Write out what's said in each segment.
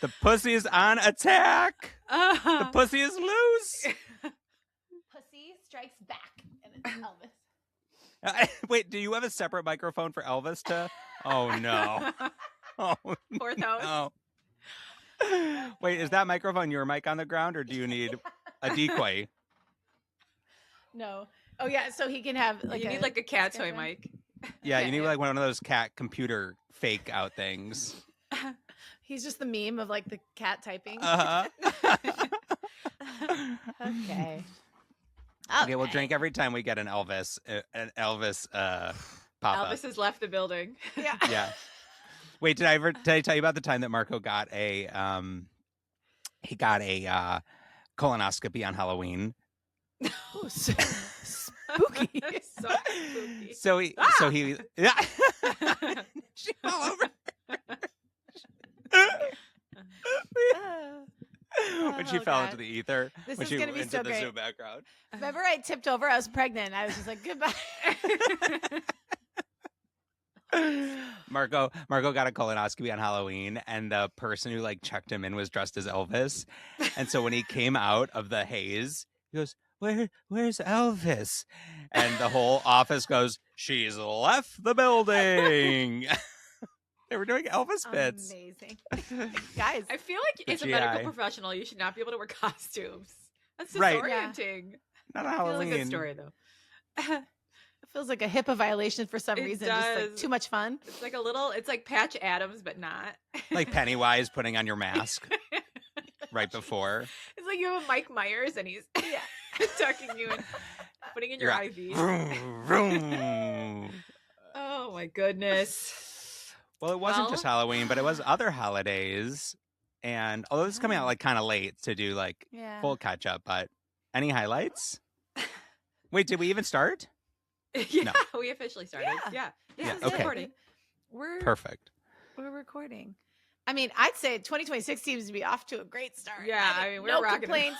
The pussy is on attack. The pussy is loose. Pussy strikes back, and it's Elvis. Wait, do you have a separate microphone for Elvis to? Oh no. Oh Fourth house. no. Wait, is that microphone your mic on the ground, or do you need a decoy? No. Oh yeah, so he can have You need like a cat toy mic. Yeah, you need like one of those cat computer fake out things. He's just the meme of like the cat typing. Okay. Okay, we'll drink every time we get an Elvis pop-up. Elvis has left the building. Yeah. Yeah. Wait, did I tell you about the time that Marco got a colonoscopy on Halloween? Oh, spooky. So spooky. So he yeah. She fell over. When she fell into the ether. This when is she going to be into so the great. Zoom background. Remember I tipped over? I was pregnant. I was just like, goodbye. Marco got a colonoscopy on Halloween, and the person who like checked him in was dressed as Elvis. And so when he came out of the haze, he goes, Where's Elvis? And the whole office goes, she's left the building. They were doing Elvis bits. Amazing. Guys. I feel like as a GI. medical professional, you should not be able to wear costumes. That's Right. disorienting. Not on Feels Halloween. like a good story though. It feels like a HIPAA violation for some It reason. Just like does. too much fun. It's like it's like Patch Adams, but not. Like Pennywise putting on your mask right before. It's like you have a Mike Myers and he's tucking you and putting in your You're IV. Vroom, vroom. Oh my goodness. Well, it wasn't just Halloween, but it was other holidays. And although this is coming out like kind of late to do like Yeah. full catch up, but any highlights? Wait, did we even start? Yeah, we officially started. Yeah. Yeah, It's okay. recording. We're Perfect. recording. I mean, I'd say 2026 seems to be off to a great start. Yeah, I mean, we're no rocking it. complaints.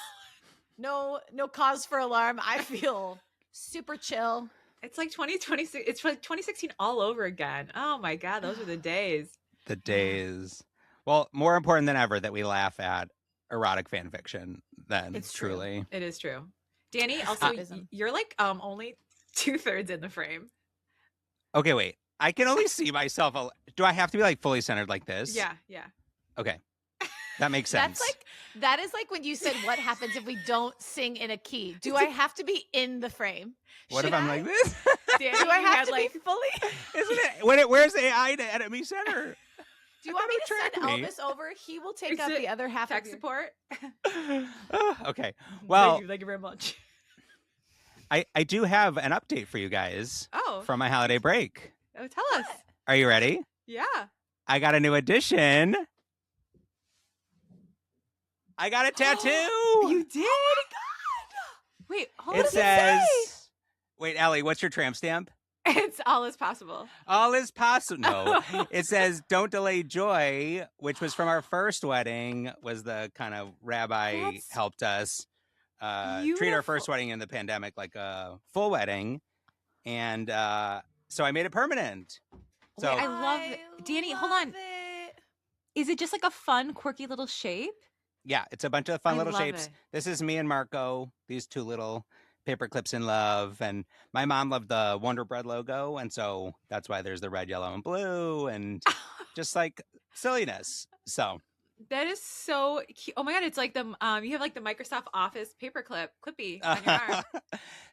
No cause for alarm. I feel super chill. It's like 2026. It's 2016 all over again. Oh my God, those were the days. The days. Well, more important than ever that we laugh at erotic fan fiction than It's true. truly. It is true. Danny, also, Escapism. you're like only 2/3 in the frame. Okay, wait. I can only see myself. Do I have to be like fully centered like this? Yeah. Okay. That makes sense. That is like when you said, what happens if we don't sing in a key? Do I have to be in the frame? What if Should I'm I? like this? Danny, Do I you have had to like be fully? Isn't it? Where's AI to edit me center? Do you want me to Track send me. Elvis over? He will take Is out it the other half tech of your... support. Okay. Well, Thank you very much. I do have an update for you guys Oh, from my holiday break. tell us. Are you ready? Yeah. I got a new addition. I got a tattoo. You did? Oh my God. Wait, hold on. It says, wait, Allie, what's your tramp stamp? It's all is possible. All is possible. No, it says, don't delay joy, which was from our first wedding, was the kind of rabbi That's helped us treat our first beautiful. wedding in the pandemic like a full wedding. And so I made it permanent. So Wait, I love it. Danny, hold on. it. Is it just like a fun, quirky little shape? yeah, it's a bunch of fun I little love shapes. it. This is me and Marco, these two little paper clips in love. And my mom loved the Wonder Bread logo. And so that's why there's the red, yellow, and blue and just like silliness. So That is so cute. Oh my God, it's like the you have like the Microsoft Office paperclip clippy on your arm.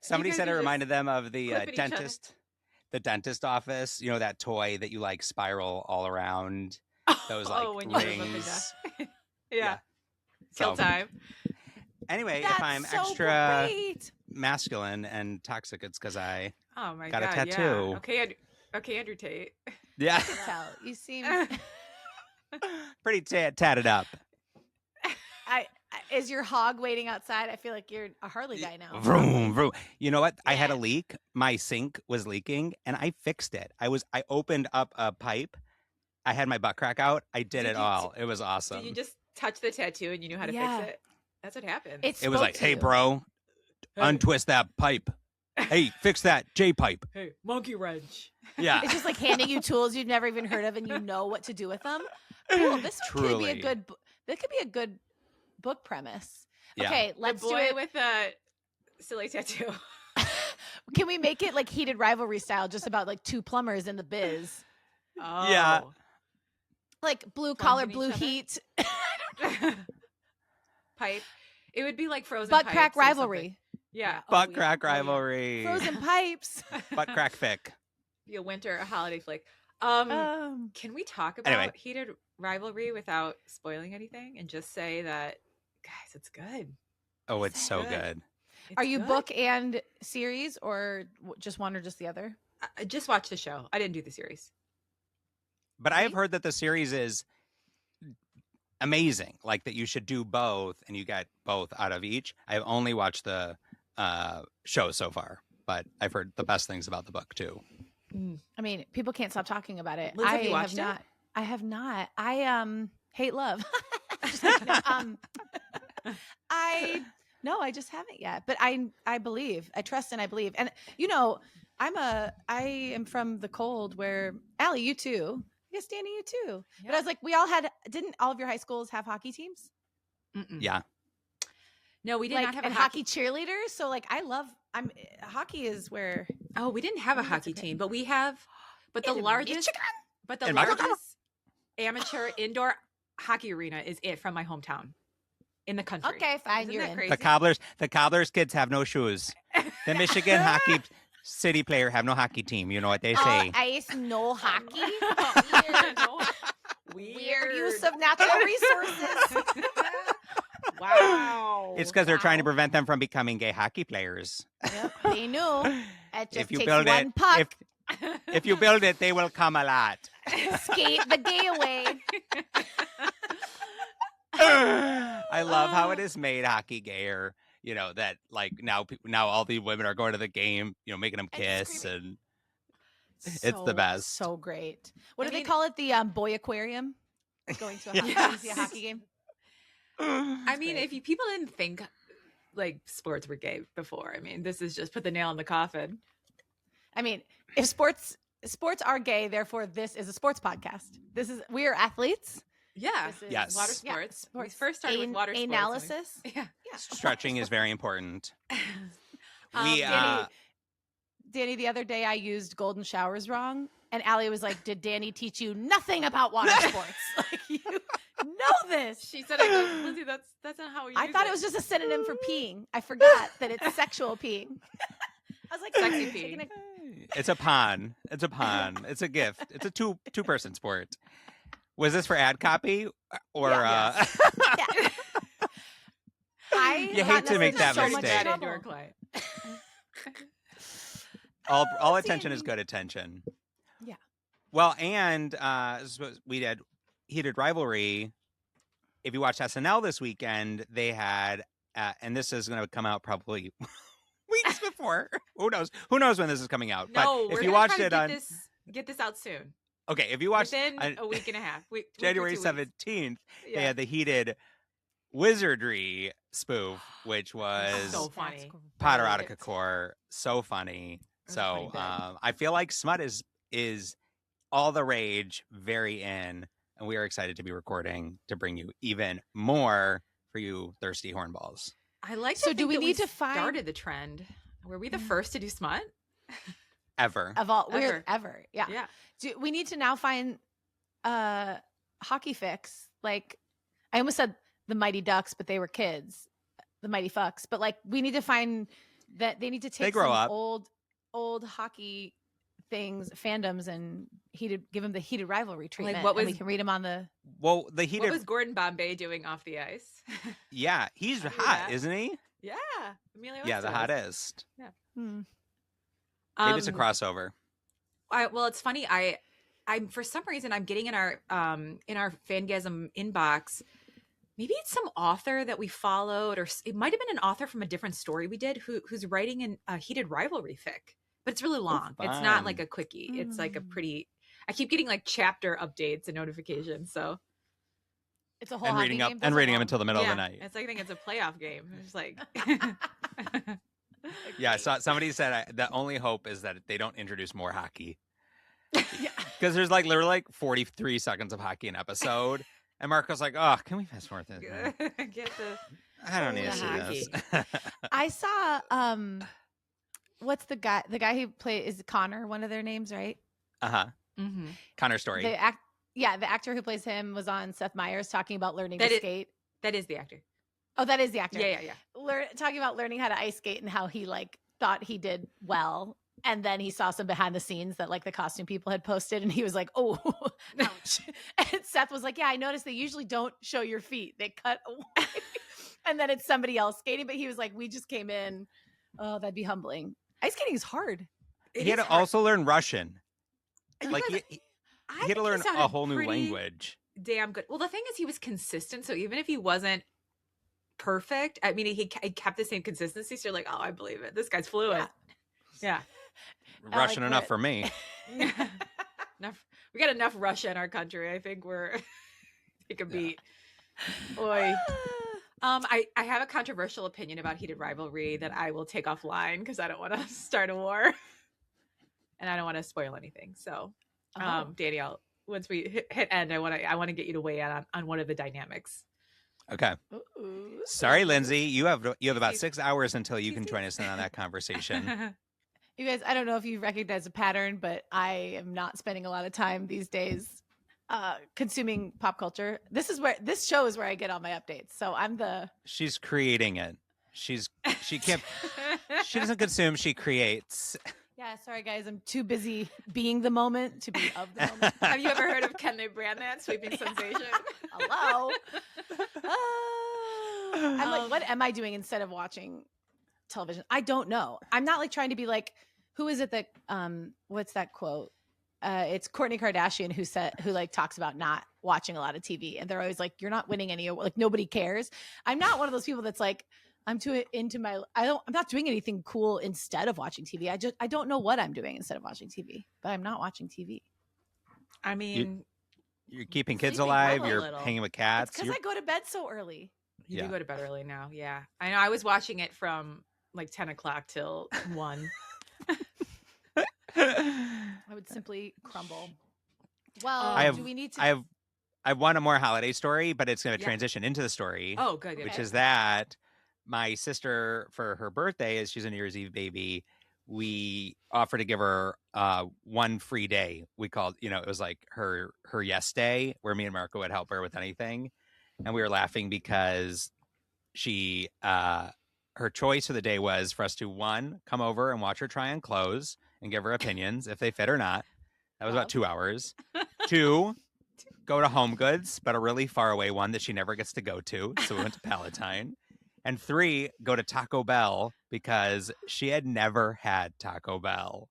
somebody guys said it are just reminded them of the clipping each other. dentist office. You know, that toy that you like spiral all around. Those like when you move up and rings. down. Yeah. So, Kill time. anyway, That's if I'm so extra great. masculine and toxic, it's because I Oh my got a God. tattoo. Yeah. Okay, Andrew Tate. yeah I can tell. You seem... pretty tatted up. Is your hog waiting outside? I feel like you're a Harley guy now. Vroom, vroom. You know what? I had a Yes. leak. My sink was leaking, and I fixed it. I opened up a pipe. I had my butt crack out. I did Did it you- all. It was awesome. Did you just touch the tattoo and you knew how to Yeah. fix it? That's what happened. It was spoke like, to hey, you. bro, untwist that pipe. Hey, fix that J pipe. hey, monkey wrench. Yeah. It's just like handing you tools you've never even heard of, and you know what to do with them. Cool. This one could be a Truly. good. That could be a good book premise. Yeah. Okay, The let's do boy it. with a silly tattoo. Can we make it like Heated Rivalry style, just about like two plumbers in the biz? Oh. Yeah. Like blue collar, Plunging blue each other? heat, Pipe. It would be like frozen butt pipes crack or something. rivalry. Yeah. Butt yeah. crack Oh, yeah. rivalry. Frozen pipes. Butt crack fic. Be a winter, a holiday flick. Can we talk about Anyway. Heated Rivalry without spoiling anything and just say that, guys, it's good. Oh, it's so good. good. Are It's you good. book and series, or just one or just the other? I just watched the show. I didn't do the series. But I have heard that the series is amazing. Like that you should do both, and you get both out of each. I've only watched the show so far, but I've heard the best things about the book too. I mean, people can't stop talking about it. Liz, have you watched it? not. I have not. I hate love. Just kidding. No, I just haven't yet. But I believe. I trust and I believe. And you know, I am from the cold where Allie, you too. I guess Danny, you too. But I was like, didn't all of your high schools have hockey teams? Mm-mm. Yeah. No, we did Like, not have and a hockey. cheerleaders. So like, hockey is where. Oh, we didn't have a I think that's hockey okay. team, but we have. But the In largest, Michigan? but the In Michigan? largest amateur indoor hockey arena is it from my hometown in the country. Okay, fine, Isn't you're that in. crazy? The Cobblers kids have no shoes. The Michigan hockey city player have no hockey team. You know what they say. Ice, no hockey. Weird. Weird use of natural resources. Wow. It's because they're trying to Wow. prevent them from becoming gay hockey players. Yep, they knew. It just If you takes build one it, puck. if you build it, they will come a lot. Skate the gay away. I love how it is made hockey gayer. You know that like now all the women are going to the game. You know, making them And kiss screaming. and it's the best. So great. What I do they mean- call it? The boy aquarium? Going to a hockey, Yes. see a hockey game? I mean, great. if people didn't think like sports were gay before, I mean, this is just put the nail in the coffin. I mean, if sports are gay, therefore this is a sports podcast. We are athletes. Yeah. This is Yes. Water Yeah, sports. We sports. first started with water sports. analysis. Yeah. Stretching is very important. We Danny, the other day I used golden showers wrong, and Allie was like, "Did Danny teach you nothing about water sports? Like you know this?" She said, "I go, Lindsay, that's not how we." I use thought it was just a synonym for peeing. I forgot that it's sexual peeing. I was like, Sexy "Taking peeing. it's a pond. It's a pond. It's a gift. It's a two-person sport. Was this for ad copy or Yeah. Yeah. I You got hate to make that so much mistake. trouble. Indoor client. all attention is good attention. Yeah. Well, and we did Heated Rivalry. If you watched SNL this weekend, they had, and this is going to come out probably weeks before. Who knows? Who knows when this is coming out? No, but we're if you gonna watched try it to on, get this out soon. okay, if you watched Within on a week and a half, January 17th, they had the Heated Wizardry spoof, which was so funny. Potterotica core, so funny. It was So funny. I feel like smut is all the rage, very in, and we are excited to be recording to bring you even more for you thirsty hornballs. I like. So to do think we that need to find- started the trend? Were we the Yeah. first to do smut? Ever. Of all, Ever. ever. Yeah. Yeah. We need to now find hockey fix. Like, I almost said the Mighty Ducks, but they were kids, the Mighty Fucks. But like, we need to find that they need to take grow some up. old hockey things, fandoms, and give them the heated rivalry treatment. what and we was- can read them on the. Well, the What Heated, was Gordon Bombay doing off the ice? yeah, he's I knew hot, that. isn't he? yeah, Emilio Yeah, the Estevez. hottest. Maybe it's a Um, crossover. Well, it's funny. I'm for some reason I'm getting in our Fangasm inbox. Maybe it's some author that we followed, or it might have been an author from a different story we did who's writing in a heated rivalry fic, but it's really long. It's not like fun. a quickie. It's like a Mm. pretty. I keep getting like chapter updates and notifications. So It's a whole And hockey reading up game. and Those are reading them long. until the middle yeah, of the night. it's like I think it's a playoff game. It's like Yeah, so somebody said the only hope is that they don't introduce more hockey. Yeah. Because there's like literally like 43 seconds of hockey an episode. And Marco's like, "Oh, can we fast forward this? Man? Get the I don't need to the see hockey. this." I saw what's the guy who played, is Connor one of their names, right? Uh-huh. Mm-hmm. Connor Story. The actor who plays him was on Seth Meyers talking about learning That to is- skate. That is the actor. Oh, that is the actor. Yeah. Talking about learning how to ice skate and how he like thought he did well. And then he saw some behind the scenes that like the costume people had posted and he was like, oh, ouch. And Seth was like, yeah, I noticed they usually don't show your feet. They cut away. And then it's somebody else skating. But he was like, we just came in. Oh, that'd be humbling. Ice skating is hard. He had to also learn Russian. Like I he think had to learn a sounded whole new pretty language. Damn good. Well, the thing is, he was consistent. So even if he wasn't perfect, I mean, he kept the same consistency. So you're like, oh, I believe it. This guy's fluent. Yeah. Russian like enough Brit. for me. We got enough Russia in our country. I think we can beat. Oi. I have a controversial opinion about heated rivalry that I will take offline because I don't want to start a war, and I don't want to spoil anything. So, Danielle, once we hit end, I want to get you to weigh in on one of the dynamics. Okay. Ooh. Sorry, Lindsay. You have about 6 hours until you can join us in on that conversation. You guys, I don't know if you recognize a pattern, but I am not spending a lot of time these days consuming pop culture. This show is where I get all my updates. So She's creating it. She doesn't consume, she creates. Yeah, sorry guys, I'm too busy being the moment to be of the moment. Have you ever heard of Can They Brand That? Sweeping sensation. Hello. I'm like, what am I doing instead of watching television? I don't know. I'm not like trying to be like, who is it that what's that quote? It's Kourtney Kardashian who like talks about not watching a lot of TV, and they're always like, you're not winning any, like nobody cares. I'm not one of those people that's like, I'm too into I'm not doing anything cool instead of watching TV. I don't know what I'm doing instead of watching TV, but I'm not watching TV. I mean, You're keeping kids Sleeping alive. well a You're little. hanging with cats. It's because I go to bed so early. you Yeah. do go to bed early now. Yeah, I know. I was watching it from like 10 o'clock till 1. I would simply crumble. Well, do we need to? I have one more holiday story, but it's going to Yeah. transition into the story, Oh, good. which Okay. is that my sister, for her birthday, as she's a New Year's Eve baby, we offered to give her one free day. We called, it was like her yes day, where me and Marco would help her with anything, and we were laughing because she her choice for the day was for us to, one, come over and watch her try on clothes and give her opinions if they fit or not. That was about 2 hours. 2, go to Home Goods, but a really far away one that she never gets to go to. So we went to Valentine. And 3, go to Taco Bell because she had never had Taco Bell.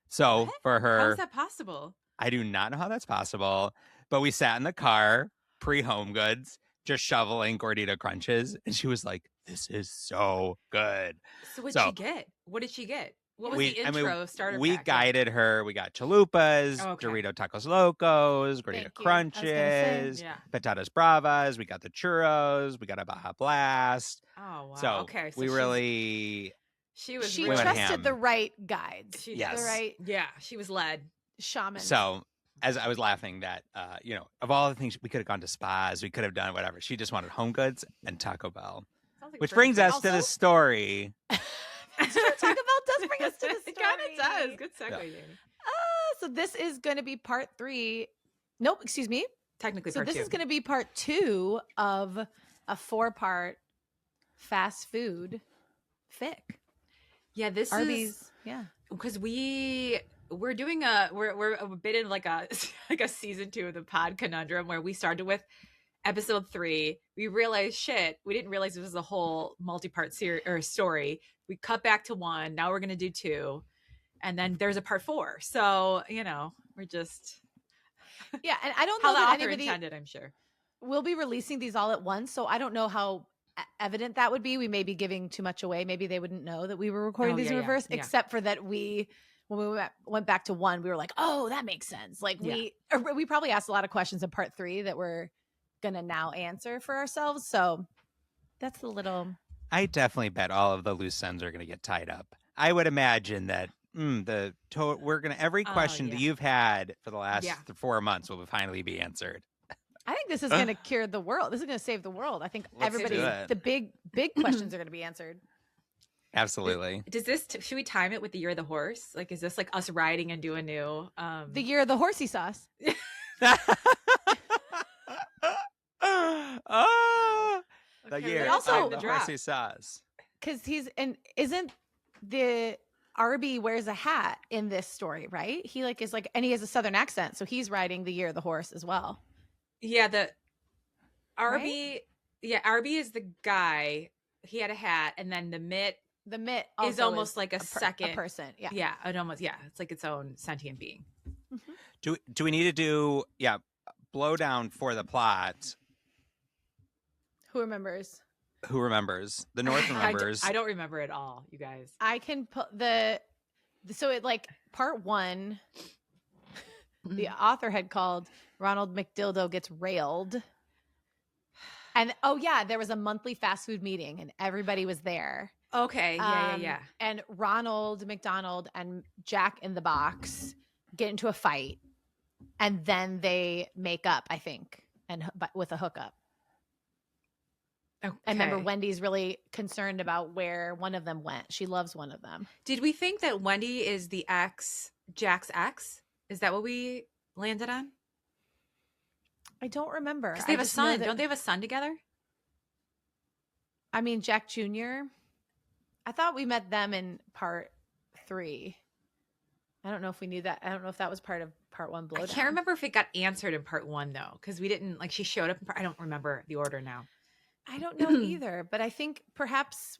So What? for her, How is that possible? I do not know how that's possible, but we sat in the car pre-Home Goods just shoveling gordita crunches, and she was like, this is so good. So what did she get? What did she get? What was the intro starter we pack? guided her. We got chalupas, Okay. Dorito Tacos Locos, Thank Gordita you. I was gonna say. Crunches, Yeah. Patatas Bravas. We got the churros. We got a Baja Blast. Oh, wow. So, okay. So we she's- really, She was She We went really, ham. trusted the right guides, She Yes. the right yeah, she was led. shaman. so as I was laughing that, of all the things, we could have gone to spas, we could have done whatever. She just wanted Home Goods and Taco Bell, Sounds like which a brings perfect- us to the Also- story. Taco Bell does bring us to the It story. kind of does. Good segue, Yeah. Jamie. So this is going to be part 3. Nope, excuse me. Technically, So part this 2. is going to be part 2 of a 4-part fast food fic. Yeah, this Arby's. is Yeah. because we're doing we're a bit in like a like a season 2 of the pod conundrum where we started with episode 3. We realized we didn't realize this was a whole multi-part series or story. We cut back to 1. Now we're gonna do 2, and then there's a part 4. So we're just Yeah, and I don't how know the that author anybody intended. I'm sure. will be releasing these all at once, so I don't know how evident that would be. We may be giving too much away. Maybe they wouldn't know that we were recording Oh, these in yeah, reverse, yeah. except for that when we went back to 1, we were like, oh, that makes sense. Like we probably asked a lot of questions in part 3 that we're gonna now answer for ourselves. So that's the little. I definitely bet all of the loose ends are going to get tied up. I would imagine that we're going to, every question that yeah. you've had for the last Yeah. 4 months will finally be answered. I think this is going to cure the world. This is going to save the world. I think Let's do it. the big questions are going to be answered. Absolutely. Does this should we time it with the year of the horse? Like, is this like us riding into a new The year of the horsey sauce. Oh, the Okay, year but also- of the horsey sauce. Because isn't the Arby wears a hat in this story, right? He and he has a Southern accent, so he's riding the year of the horse as well. Yeah, the Arby. Yeah, Arby is the guy. He had a hat, and then the mitt The mitt is also almost like a second person. Yeah. Yeah, it almost it's like its own sentient being. Do we need to do blow down for the plot? Who remembers? Who remembers? The North remembers. I don't remember at all, you guys. I can put so it part 1. The author had called Ronald McDildo Gets Railed. And there was a monthly fast food meeting and everybody was there. Okay, yeah. And Ronald McDonald and Jack in the Box get into a fight and then they make up, I think, but with a hookup. Okay. I remember Wendy's really concerned about where one of them went. She loves one of them. Did we think that Wendy is the Jack's ex? Is that what we landed on? I don't remember. Because they have a son. Don't they have a son together? I mean, Jack Jr. I thought we met them in part 3. I don't know if we knew that. I don't know if that was part of part 1 blowdown. I can't remember if it got answered in part 1 though, because we didn't she showed up. I don't remember the order now. I don't know either, but I think perhaps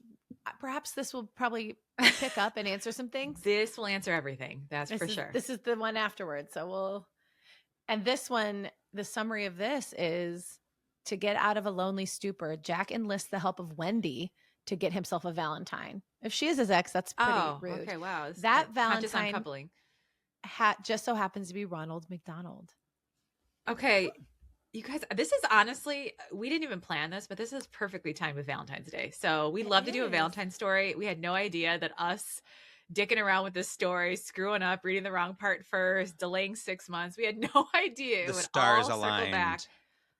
this will probably pick up and answer some things. This will answer everything. That's for sure. This is the one afterwards. And this one, the summary of this is to get out of a lonely stupor, Jack enlists the help of Wendy to get himself a Valentine. If she is his ex, that's pretty rude. Okay, wow. That conscious Valentine uncoupling. Just so happens to be Ronald McDonald. Okay. You guys, this is honestly, we didn't even plan this, but this is perfectly timed with Valentine's Day. So we love to do a Valentine's story. We had no idea that us dicking around with this story, screwing up, reading the wrong part first, delaying 6 months. We had no idea. The it would stars all circle aligned. back.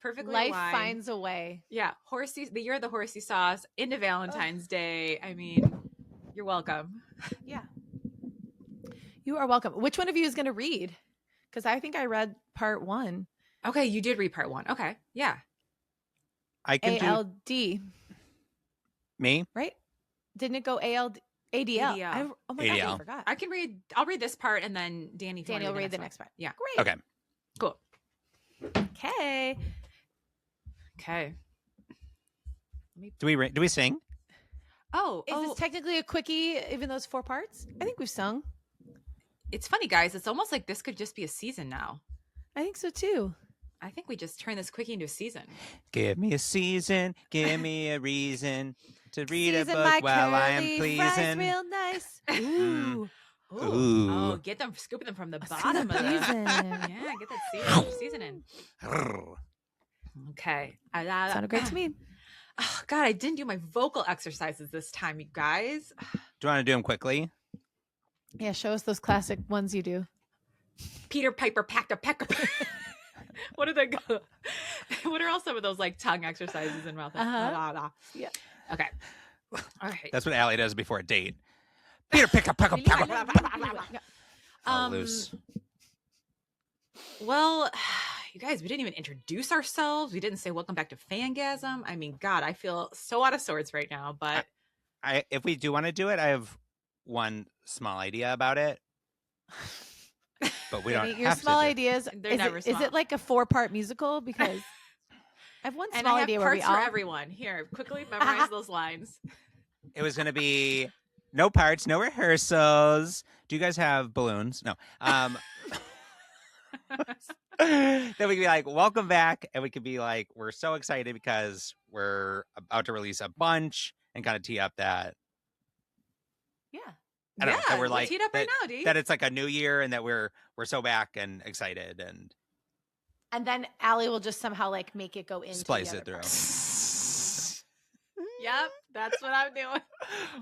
Perfectly Life aligned. finds a way. Yeah. The year of the horsey sauce into Valentine's Day. I mean, you're welcome. Yeah. You are welcome. Which one of you is going to read? Because I think I read part 1. Okay, you did read part 1. Okay, yeah. I can do ALD, me. right? Didn't it go ADL? ADL. Oh my God, I ADL. forgot. I can read. I'll read this part, and then Danny can Daniel, read read the one. next part. Yeah. Great. Okay. Cool. Okay. Okay. Do we sing? Oh, Is this technically a quickie, even though it's 4 parts? I think we've sung. it's funny, guys. It's almost like this could just be a season now. I think so too. I think we just turn this quickie into a season. Give me a season, give me a reason to read Season a my book while I am curly fries pleasing. real nice. Ooh. Ooh. Oh, get them, scooping them from the Season bottom of the. pleasing. Yeah, get that seasoning. Okay. Sounded great to me. Oh, God, I didn't do my vocal exercises this time, you guys. Do you want to do them quickly? Yeah, show us those classic ones you do. Peter Piper packed a pecker. What are all some of those like tongue exercises in mouth? Yeah. Okay. All right. That's what Allie does before a date. Peter, pick up, pick up, pick up. All loose. Well, you guys, we didn't even introduce ourselves. We didn't say welcome back to Fangasm. I mean, God, I feel so out of sorts right now. But If we do want to do it, I have one small idea about it. But we don't Your have small to do ideas. They're never Is small. it like a 4-part musical? Because I have one and small I have idea where parts we for all everyone. Here, quickly memorize those lines. It was going to be no parts, no rehearsals. Do you guys have balloons? No. Then we could be like, welcome back. And we could be like, we're so excited because we're about to release a bunch and kind of tee up that. Yeah. I don't know, that we're we'll like tee it up that, right now, D. that it's like a new year and that we're so back and excited and And then Allie will just somehow like make it go into splice the it other through. parts. Yep, that's what I'm doing.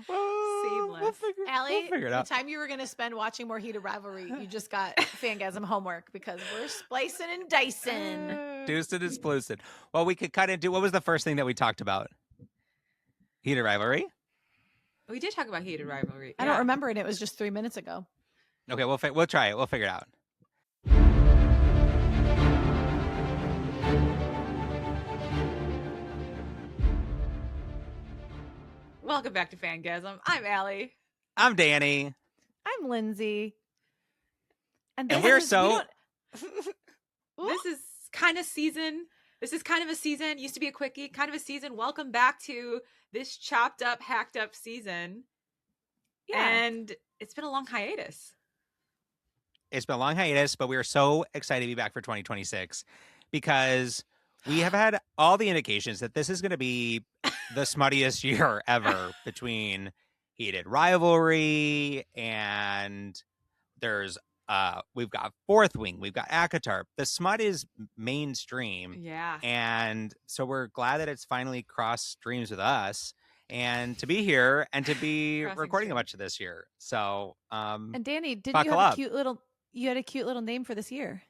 Seamless. Allie, figure it the out. time you were going to spend watching more Heated Rivalry, you just got Fangasm homework because we're splicing and dicing. Deuced and Sploosted. Well, we could cut into, what was the first thing that we talked about? Heated rivalry? We did talk about heated rivalry. I don't remember, and it was just 3 minutes ago. Okay, we'll try it. We'll figure it out. Welcome back to Fangasm. I'm Allie. I'm Danny. I'm Lindsay. And we're so... This is kind of season. This is kind of a season. Used to be a quickie. Kind of a season. Welcome back to this chopped up, hacked up season. Yeah. And it's been a long hiatus. It's been a long hiatus, but we are so excited to be back for 2026 because we have had all the indications that this is going to be the smuttiest year ever between heated rivalry and we've got Fourth Wing, we've got Akatar. The smut is mainstream. Yeah. And so we're glad that it's finally crossed streams with us and to be here and to be recording a bunch of this year. So and Danny, did you buckle have up. you had a cute little name for this year?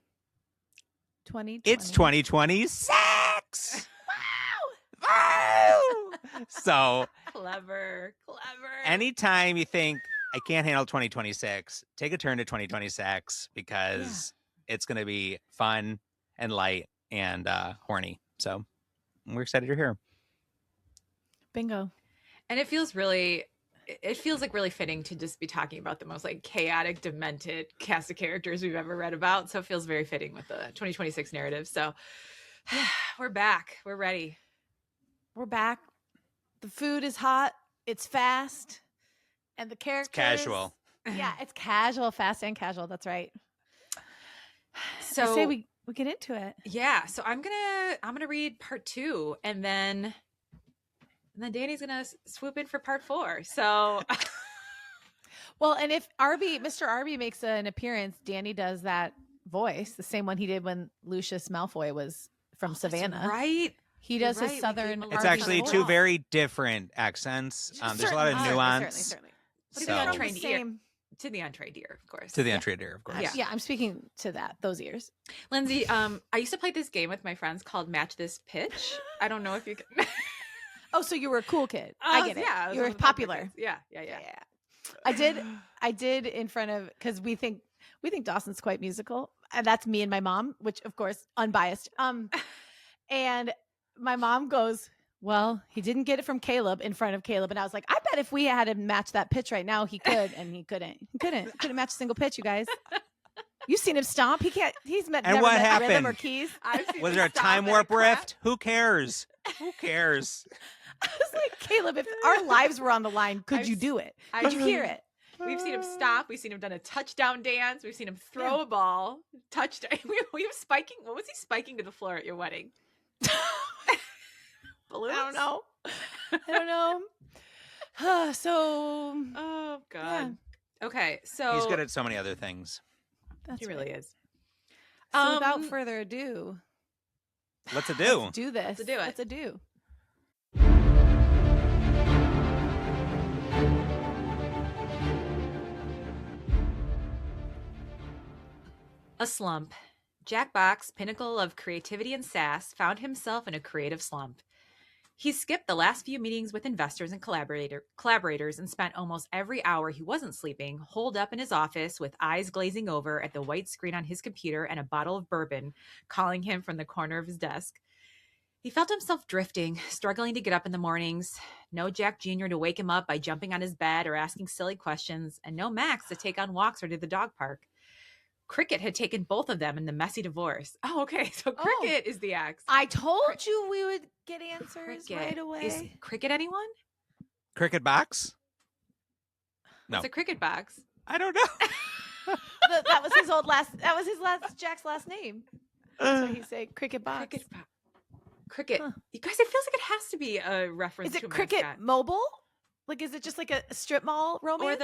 2020. It's 2026. Wow. So Clever. anytime you think I can't handle 2026, take a turn to 2026 because it's going to be fun and light and horny. So we're excited you're here. Bingo. And it feels like really fitting to just be talking about the most like chaotic, demented cast of characters we've ever read about. So it feels very fitting with the 2026 narrative. So we're back. We're ready. We're back. The food is hot. It's fast. And the characters. It's casual. Yeah, it's casual, fast and casual. That's right. So I say we get into it. Yeah. So I'm gonna read part 2 and then Danny's gonna swoop in for part 4. So well, and if Mr. Arby makes an appearance, Danny does that voice, the same one he did when Lucius Malfoy was from Savannah. Right. He does his southern. It's actually two very different accents. There's a lot of nuance. Certainly. To the untrained ear. To the untrained ear, of course. To the untrained ear, of course. Yeah. Yeah, I'm speaking to those ears. Lindsay, I used to play this game with my friends called Match This Pitch. I don't know if you can. Oh, so you were a cool kid. I get it. Yeah, you were popular. Yeah. I did in front of, because we think Dawson's quite musical, and that's me and my mom, which of course unbiased. And my mom goes, well, he didn't get it from Caleb in front of Caleb, and I was like, I bet if we had him match that pitch right now, he could, and he couldn't. He couldn't match a single pitch, you guys. You've seen him stomp. He can't. He's met. And never what met happened? Rhythm or keys. Was there a time warp rift? Who cares? Who cares? I was like, Caleb, if our lives were on the line, could you do it? Could you hear it? We've seen him stop. We've seen him done a touchdown dance. We've seen him throw a ball. Touchdown. We have spiking. What was he spiking to the floor at your wedding? Balloons? I don't know. So. Oh God. Yeah. Okay. So he's good at so many other things. He really is. So without further ado, let's do this. Let's do it. Let's do. A slump. Jack Box, pinnacle of creativity and sass, found himself in a creative slump. He skipped the last few meetings with investors and collaborators and spent almost every hour he wasn't sleeping holed up in his office with eyes glazing over at the white screen on his computer and a bottle of bourbon calling him from the corner of his desk. He felt himself drifting, struggling to get up in the mornings. No Jack Jr. to wake him up by jumping on his bed or asking silly questions, and no Max to take on walks or to the dog park. Cricket had taken both of them in the messy divorce. Oh, okay. So Cricket is the ex. I told you we would get answers right away. Is Cricket anyone? Cricket Box? No. What's a Cricket Box? I don't know. That was his Jack's last name. So he said Cricket Box. Cricket. Huh. You guys, it feels like it has to be a reference to Is it Cricket mascot. Mobile? Like, is it just like a strip mall romance?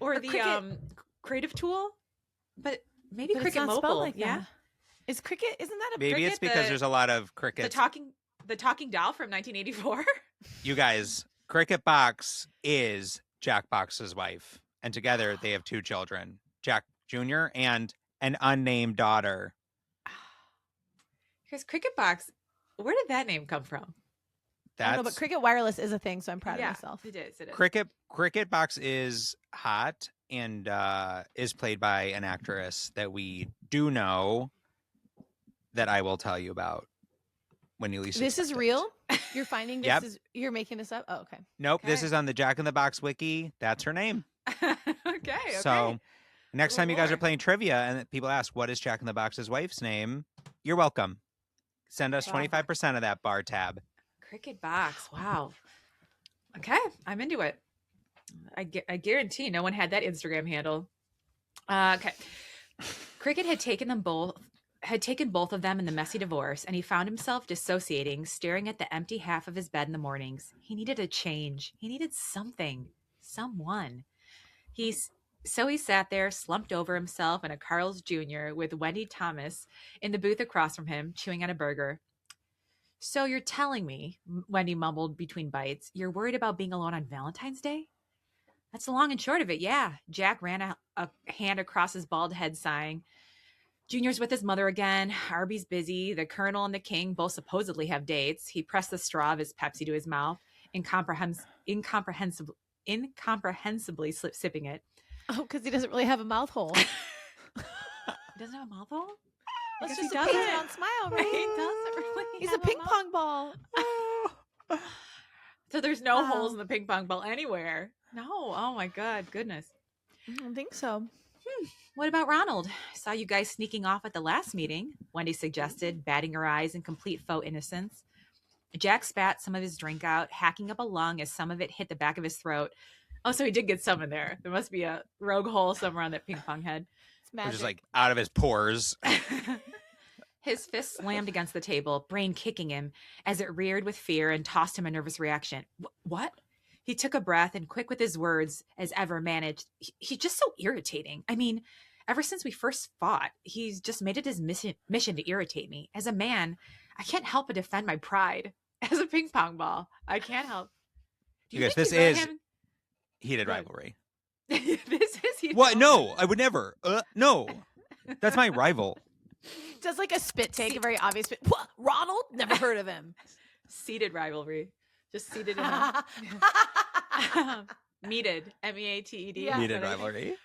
Or the creative tool? But maybe but Cricket Mobile. Like yeah. Is Cricket, isn't that a Maybe Cricket? it's because there's a lot of crickets. The talking doll from 1984. You guys, Cricket Box is Jack Box's wife. And together they have 2 children, Jack Jr. and an unnamed daughter. Here's Cricket Box. Where did that name come from? I don't know, but Cricket Wireless is a thing, so I'm proud of myself. It is. Cricket Box is hot and is played by an actress that we do know that I will tell you about when you least. This is real? You're finding this is you're making this up? Oh, okay. Nope, Okay. this is on the Jack in the Box wiki. That's her name. Okay. So next time you guys are Lord. playing trivia and people ask what is Jack in the Box's wife's name, you're welcome. Send us 25% of that bar tab. Cricket Box. Wow. Okay, I'm into it. I guarantee no one had that Instagram handle. Okay. Cricket had taken both of them in the messy divorce, and he found himself dissociating, staring at the empty half of his bed in the mornings. He needed a change. He needed something, someone. So he sat there, slumped over himself in a Carl's Jr. with Wendy Thomas in the booth across from him, chewing on a burger. So you're telling me, Wendy mumbled between bites, you're worried about being alone on Valentine's Day? That's the long and short of it, yeah. Jack ran a hand across his bald head, sighing. Junior's with his mother again. Arby's busy. The Colonel and the King both supposedly have dates. He pressed the straw of his Pepsi to his mouth, incomprehensibly sipping it. Oh, because he doesn't really have a mouth hole. He doesn't have a mouth hole? Let's guess just he a paint doesn't. on smile, right? He doesn't really He's a have ping mouth. pong ball. So there's no Wow. holes in the ping pong ball anywhere. No. Oh my God. Goodness. I don't think so. What about Ronald? I saw you guys sneaking off at the last meeting, Wendy suggested, batting her eyes in complete faux innocence. Jack spat some of his drink out, hacking up a lung as some of it hit the back of his throat. Oh, so he did get some in there. There must be a rogue hole somewhere on that ping pong head. It's magic. Just like out of his pores. His fist slammed against the table, brain kicking him as it reared with fear and tossed him a nervous reaction. What? He took a breath and, quick with his words as ever, managed. He's just so irritating. I mean, ever since we first fought, he's just made it his mission to irritate me. As a man, I can't help but defend my pride. As a ping pong ball, I can't help. Do You guys, think this you let is him- heated Go ahead. rivalry. This is heated What? rivalry. No, I would never. No, that's my rival. Does like a spit take, a very obvious spit. What? Ronald? Never heard of him. Seated rivalry. Just seated in a meated. MEATED. Yeah. Heated rivalry.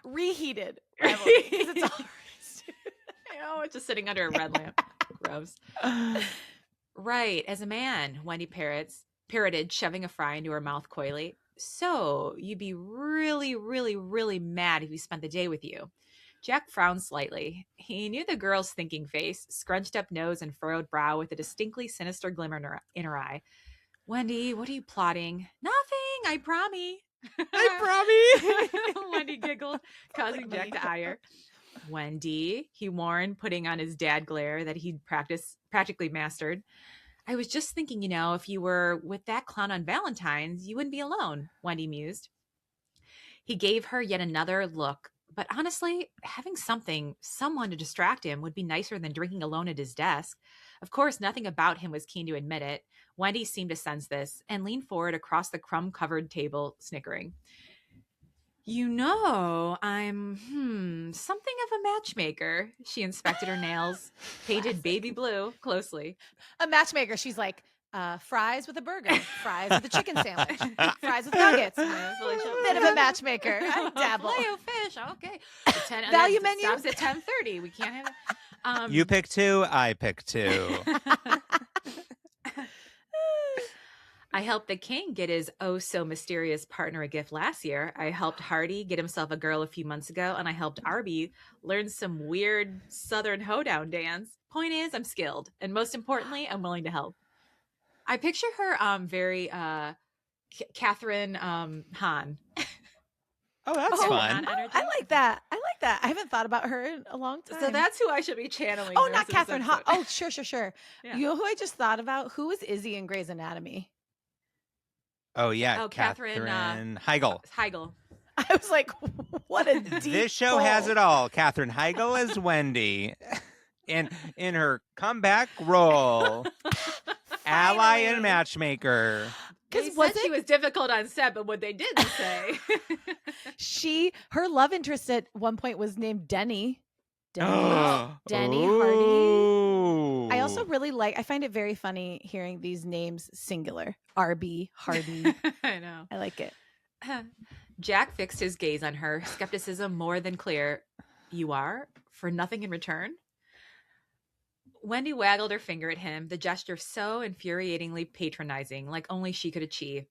Reheated rivalry. 'Cause it's all It's just sitting under a red lamp. Gross. Right, as a man, Wendy parroted, shoving a fry into her mouth coyly. So you'd be really, really, really mad if we spent the day with you. Jack frowned slightly. He knew the girl's thinking face, scrunched up nose and furrowed brow with a distinctly sinister glimmer in her eye. Wendy, what are you plotting? Nothing, I promise. Wendy giggled, causing Jack to ire. Wendy, he warned, putting on his dad glare that he'd practically mastered. I was just thinking, if you were with that clown on Valentine's, you wouldn't be alone, Wendy mused. He gave her yet another look, but honestly, having someone to distract him would be nicer than drinking alone at his desk. Of course, nothing about him was keen to admit it. Wendy seemed to sense this and leaned forward across the crumb-covered table, snickering. I'm something of a matchmaker. She inspected her nails, painted baby blue, closely. a matchmaker. She's like, fries with a burger, fries with a chicken sandwich, fries with nuggets. Bit of a matchmaker. I dabble. Filet of fish. Okay. Value menu? Stops at 10:30. We can't have it. You pick two, I pick two. I helped the King get his oh-so-mysterious partner a gift last year. I helped Hardy get himself a girl a few months ago, and I helped Arby learn some weird Southern hoedown dance. Point is, I'm skilled, and most importantly, I'm willing to help. I picture her very Catherine Hahn. Oh, that's Oh, fun. Energy. I like that. I haven't thought about her in a long time. So that's who I should be channeling. Oh, the not rest of this Catherine Hahn. episode. Oh, sure. Yeah. You know who I just thought about? Who was Izzy in Grey's Anatomy? Oh, yeah. Oh, Catherine, Heigl. Heigl. I was like, what a deep This show has it all. Catherine Heigl as Wendy. In her comeback role. Ally and matchmaker. They said she was difficult on set, but what they didn't say. her love interest at one point was named Denny. Denny Hardy. Ooh. I also really I find it very funny hearing these names singular. Arby, Hardy. I know. I like it. Jack fixed his gaze on her, skepticism more than clear. You are? For nothing in return? Wendy waggled her finger at him, the gesture so infuriatingly patronizing, like only she could achieve.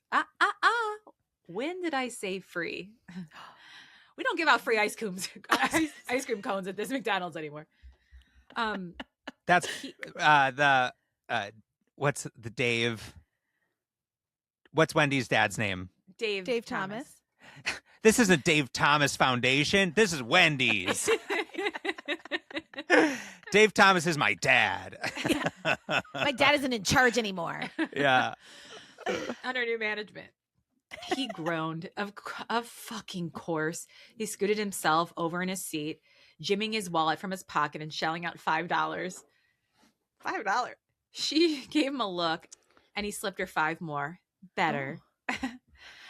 When did I say free? We don't give out free ice cream cones at this McDonald's anymore. That's what's the Dave? What's Wendy's dad's name? Dave Thomas. This isn't Dave Thomas Foundation. This is Wendy's. Dave Thomas is my dad. My dad isn't in charge anymore. Yeah. Under new management. He groaned. Of fucking course. He scooted himself over in his seat, jimming his wallet from his pocket and shelling out $5. $5. She gave him a look, and he slipped her 5 more. Better. Oh.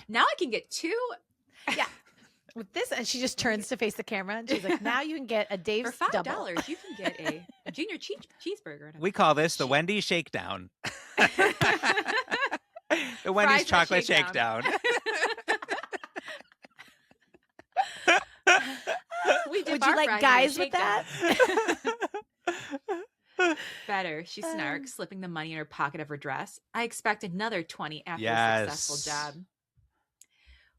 Now I can get 2. Yeah. With this, and she just turns to face the camera, and she's like, "Now you can get a Dave's for $5. double. You can get a junior cheeseburger." We call this the Wendy Shakedown. The Wendy's Fries chocolate shakedown. Would you like guys with that? Better, she snarked, slipping the money in her pocket of her dress. I expect another 20 after a successful job.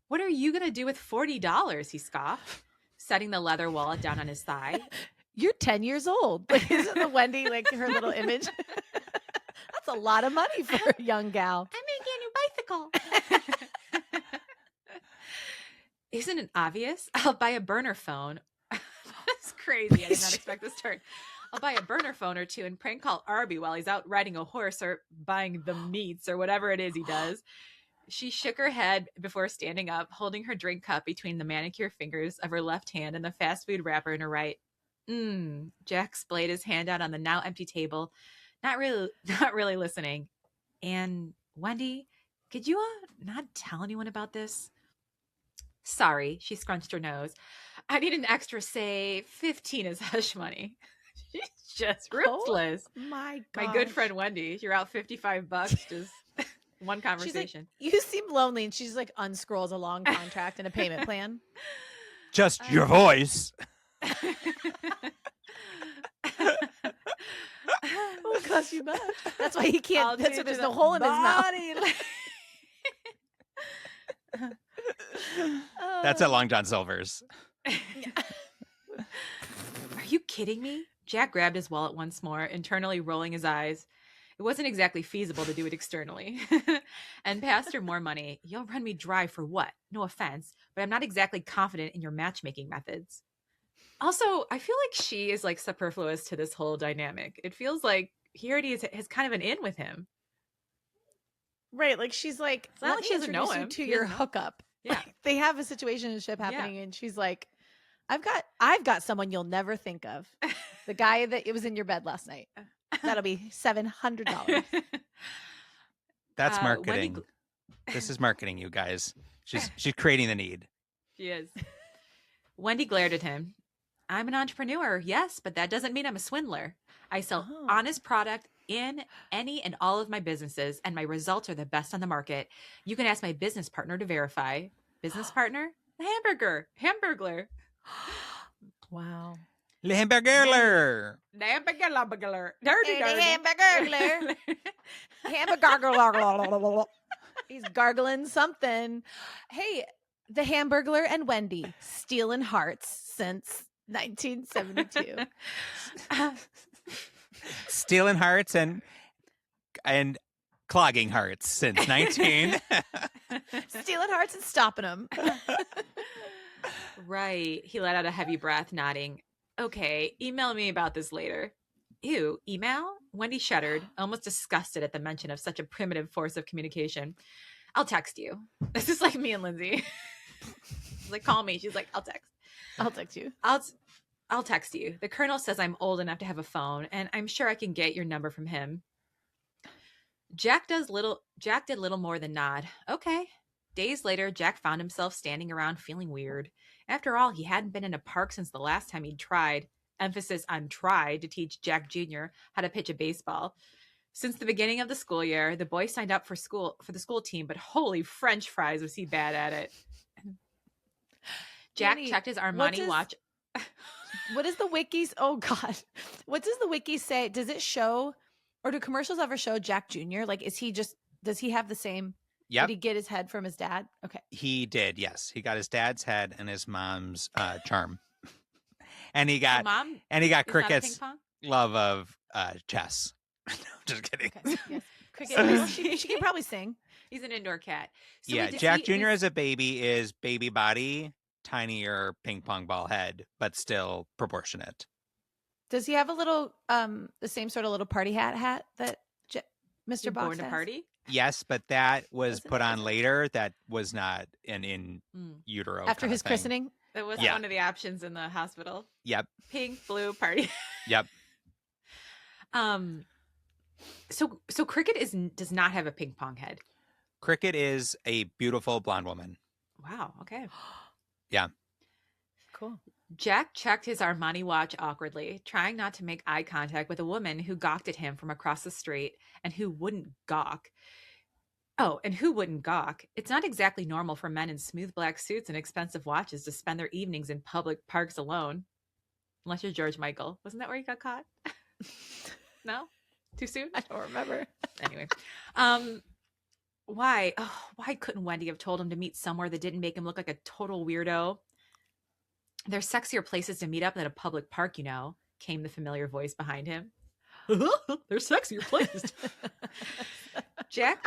What are you going to do with $40? He scoffed, setting the leather wallet down on his thigh. You're 10 years old. Like, isn't the Wendy like her little image? That's a lot of money for a young gal. I'm making a new bicycle. Isn't it obvious? I'll buy a burner phone. That's crazy. I did not expect this turn. I'll buy a burner phone or 2 and prank call Arby while he's out riding a horse or buying the meats or whatever it is he does. She shook her head before standing up, holding her drink cup between the manicure fingers of her left hand and the fast food wrapper in her right. Jack splayed his hand out on the now empty table, not really listening. And Wendy, could you not tell anyone about this? Sorry, she scrunched her nose. I need an extra, say, 15 as hush money. She's just ruthless. Oh, my God. My good friend Wendy, you're out $55 just one conversation. Like, you seem lonely, and she's like unscrolls a long contract and a payment plan. Just your voice. Oh, cost you much. That's why he can't. That's why there's no hole in his mouth. That's at Long John Silver's. Are you kidding me? Jack grabbed his wallet once more, internally rolling his eyes. It wasn't exactly feasible to do it externally. And passed her more money. You'll run me dry for what? No offense, but I'm not exactly confident in your matchmaking methods. Also, I feel like she is like superfluous to this whole dynamic. It feels like he already has kind of an in with him. Right, like she's like, it's not like she doesn't know him to your hookup. Yeah, like, they have a situationship happening, and she's like, I've got someone you'll never think of. The guy that it was in your bed last night. That'll be $700. That's marketing. This is marketing, you guys. She's creating the need. She is. Wendy glared at him. I'm an entrepreneur, yes, but that doesn't mean I'm a swindler. I sell honest product in any and all of my businesses, and my results are the best on the market. You can ask my business partner to verify. Business partner? The Hamburglar. Wow. Le Hamburglar. The Hamburglar. Dirty. Hamburglar. He's gargling something. Hey, the Hamburglar and Wendy stealing hearts since 1972. Stealing hearts and clogging hearts since 19. Stealing hearts and stopping them. Right. He let out a heavy breath, nodding. Okay, email me about this later. Ew, email? Wendy shuddered, almost disgusted at the mention of such a primitive force of communication. I'll text you. This is like me and Lindsay. She's like, call me. She's like, I'll text. I'll text you. I'll text you. The colonel says I'm old enough to have a phone, and I'm sure I can get your number from him. Jack did little more than nod. Okay. Days later, Jack found himself standing around feeling weird. After all, he hadn't been in a park since the last time he'd tried. emphasis on tried to teach Jack Jr. how to pitch a baseball. Since the beginning of the school year, the boy signed up for the school team, but holy French fries was he bad at it. Jack Danny, checked his Armani watch. What is the wikis? Oh God. What does the wiki say? Does it show, or do commercials ever show Jack Jr.? Like, does he have the same? Yep. Did he get his head from his dad? Okay. He did, yes. He got his dad's head and his mom's charm. And he got Cricket's love of chess. No, just kidding. Okay. Yes. Cricket. Well, she can probably sing. He's an indoor cat. So yeah, Jack Jr. as a baby is baby body, tinier ping pong ball head, but still proportionate. Does he have a little the same sort of little party hat that Mr. Box born to has? party? Yes, but that was put on later. That was not an in utero after his christening. That was one of the options in the hospital. Yep. Pink, blue, party. Yep. So Cricket does not have a ping pong head. Cricket is a beautiful blonde woman. Wow. Okay. Yeah. Cool. Jack checked his Armani watch awkwardly, trying not to make eye contact with a woman who gawked at him from across the street and who wouldn't gawk. Oh, and who wouldn't gawk? It's not exactly normal for men in smooth black suits and expensive watches to spend their evenings in public parks alone. Unless you're George Michael. Wasn't that where he got caught? No? Too soon? I don't remember. Anyway. Why couldn't Wendy have told him to meet somewhere that didn't make him look like a total weirdo? There's sexier places to meet up than a public park, you know, came the familiar voice behind him. There's sexier places. Jack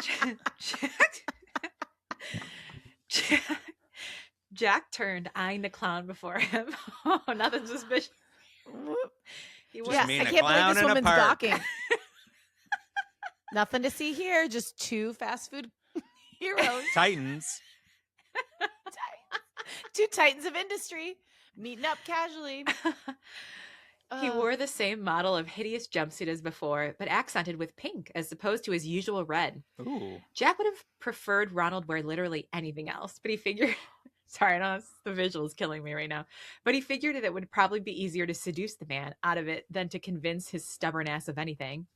turned, eyeing the clown before him. Oh, nothing suspicious. Yes, I can't believe this woman's gawking. Nothing to see here. Just two fast food heroes. Titans. Two titans of industry meeting up casually. He wore the same model of hideous jumpsuit as before, but accented with pink as opposed to his usual red. Ooh. Jack would have preferred Ronald wear literally anything else, but he figured... Sorry, I know the visual is killing me right now. But he figured that it would probably be easier to seduce the man out of it than to convince his stubborn ass of anything.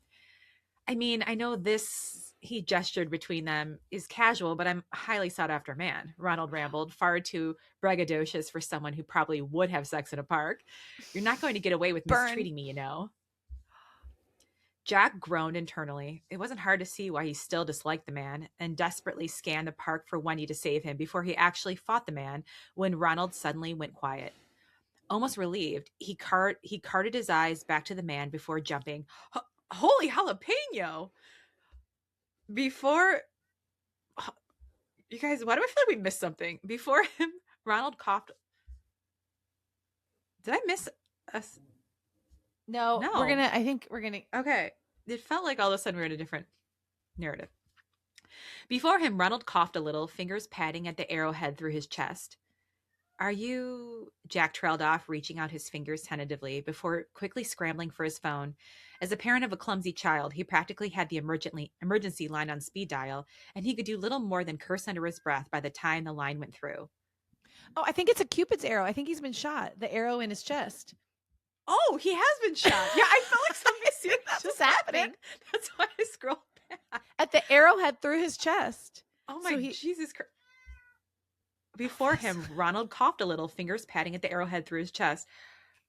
I mean, I know this, he gestured between them, is casual, but I'm a highly sought after man, Ronald rambled, far too braggadocious for someone who probably would have sex in a park. You're not going to get away with mistreating me, you know. Jack groaned internally. It wasn't hard to see why he still disliked the man and desperately scanned the park for Wendy to save him before he actually fought the man when Ronald suddenly went quiet. Almost relieved, he carted his eyes back to the man before jumping. Holy jalapeno! Before... You guys, why do I feel like we missed something? Before him, Ronald coughed. Did I miss us? No. I think we're gonna. Okay. It felt like all of a sudden we were in a different narrative. Before him, Ronald coughed a little, fingers patting at the arrowhead through his chest. Are you... Jack trailed off, reaching out his fingers tentatively before quickly scrambling for his phone. As a parent of a clumsy child, he practically had the emergency line on speed dial, and he could do little more than curse under his breath by the time the line went through. Oh, I think it's a Cupid's arrow. I think he's been shot. The arrow in his chest. Oh, he has been shot. Yeah, I felt like something That's what's happening. That's why I scrolled back. At the arrowhead through his chest. Oh my Jesus Christ. Before him, Ronald coughed a little, fingers patting at the arrowhead through his chest.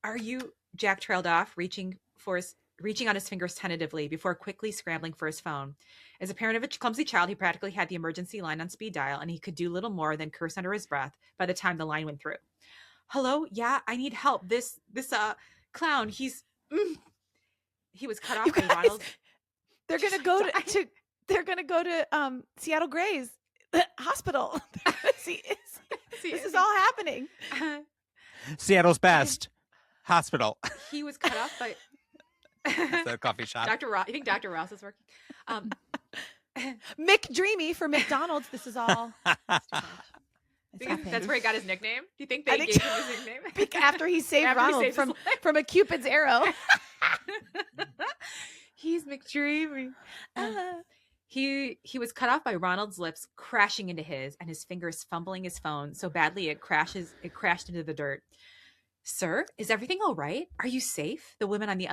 Are you... Jack trailed off, reaching out his fingers tentatively before quickly scrambling for his phone. As a parent of a clumsy child, he practically had the emergency line on speed dial, and he could do little more than curse under his breath by the time the line went through. Hello? Yeah, I need help. This clown, he was cut off by Ronald. They're gonna go to Seattle Gray's hospital. This is all happening. Seattle's best hospital. He was cut off by the coffee shop. Dr. Ross. You think Dr. Ross is working? McDreamy for McDonald's. This is all. That's where he got his nickname. Do you think they gave him his nickname after he saved Ronald from a Cupid's arrow? He's McDreamy. He was cut off by Ronald's lips crashing into his, and his fingers fumbling his phone so badly it crashed into the dirt. Sir, is everything all right? Are you safe? The woman on the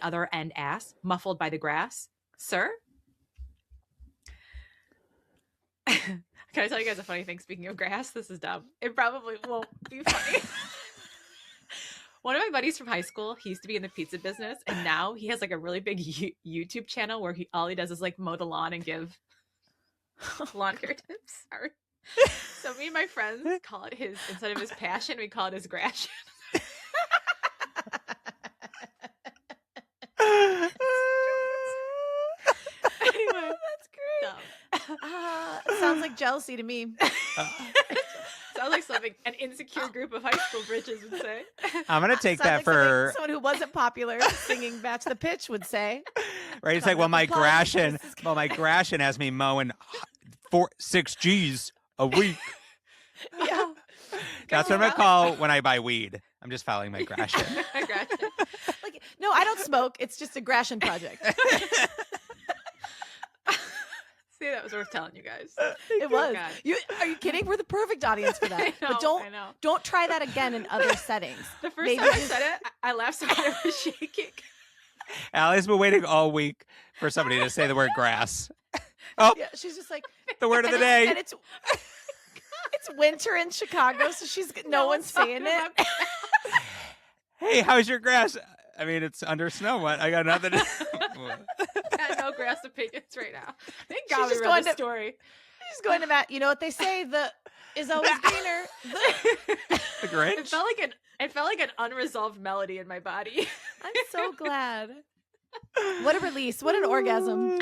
other end asked, muffled by the grass. Sir? Can I tell you guys a funny thing? Speaking of grass, this is dumb. It probably won't be funny. One of my buddies from high school, he used to be in the pizza business, and now he has like a really big YouTube channel where all he does is like mow the lawn and give lawn care tips. Sorry. So me and my friends call it his, instead of his passion, we call it his grassion. Anyway, That's great. dumb. Sounds like jealousy to me. Sounds like something an insecure group of high school bitches would say. I'm gonna take Sounds that like for someone who wasn't popular singing Match the Pitch would say. right. It's Come like, well, with my the punch. Grassion, This is well, my Grassion has me mowing 6 G's a week. Yeah. That's what I'm gonna call when I buy weed. I'm just following my Grassion. My grassion. Like, no, I don't smoke. It's just a Grassion project. See, that was worth telling you guys. It was. God. Are you kidding? We're the perfect audience for that. I know, But I know. don't try that again in other settings. The first Maybe time I just- said it, I laughed so hard I was shaking. Allie's been waiting all week for somebody to say the word grass. Oh, Yeah, she's just like the word of the and day. it's winter in Chicago, so no one's saying talking it. about Hey, how's your grass? I mean, it's under snow. What? I got nothing. got no grass opinions right now. Thank She's God we just read going the to- story. She's going to Matt. You know what they say? The is always greener. The Grinch. It felt like an unresolved melody in my body. I'm so glad. What a release! What an orgasm!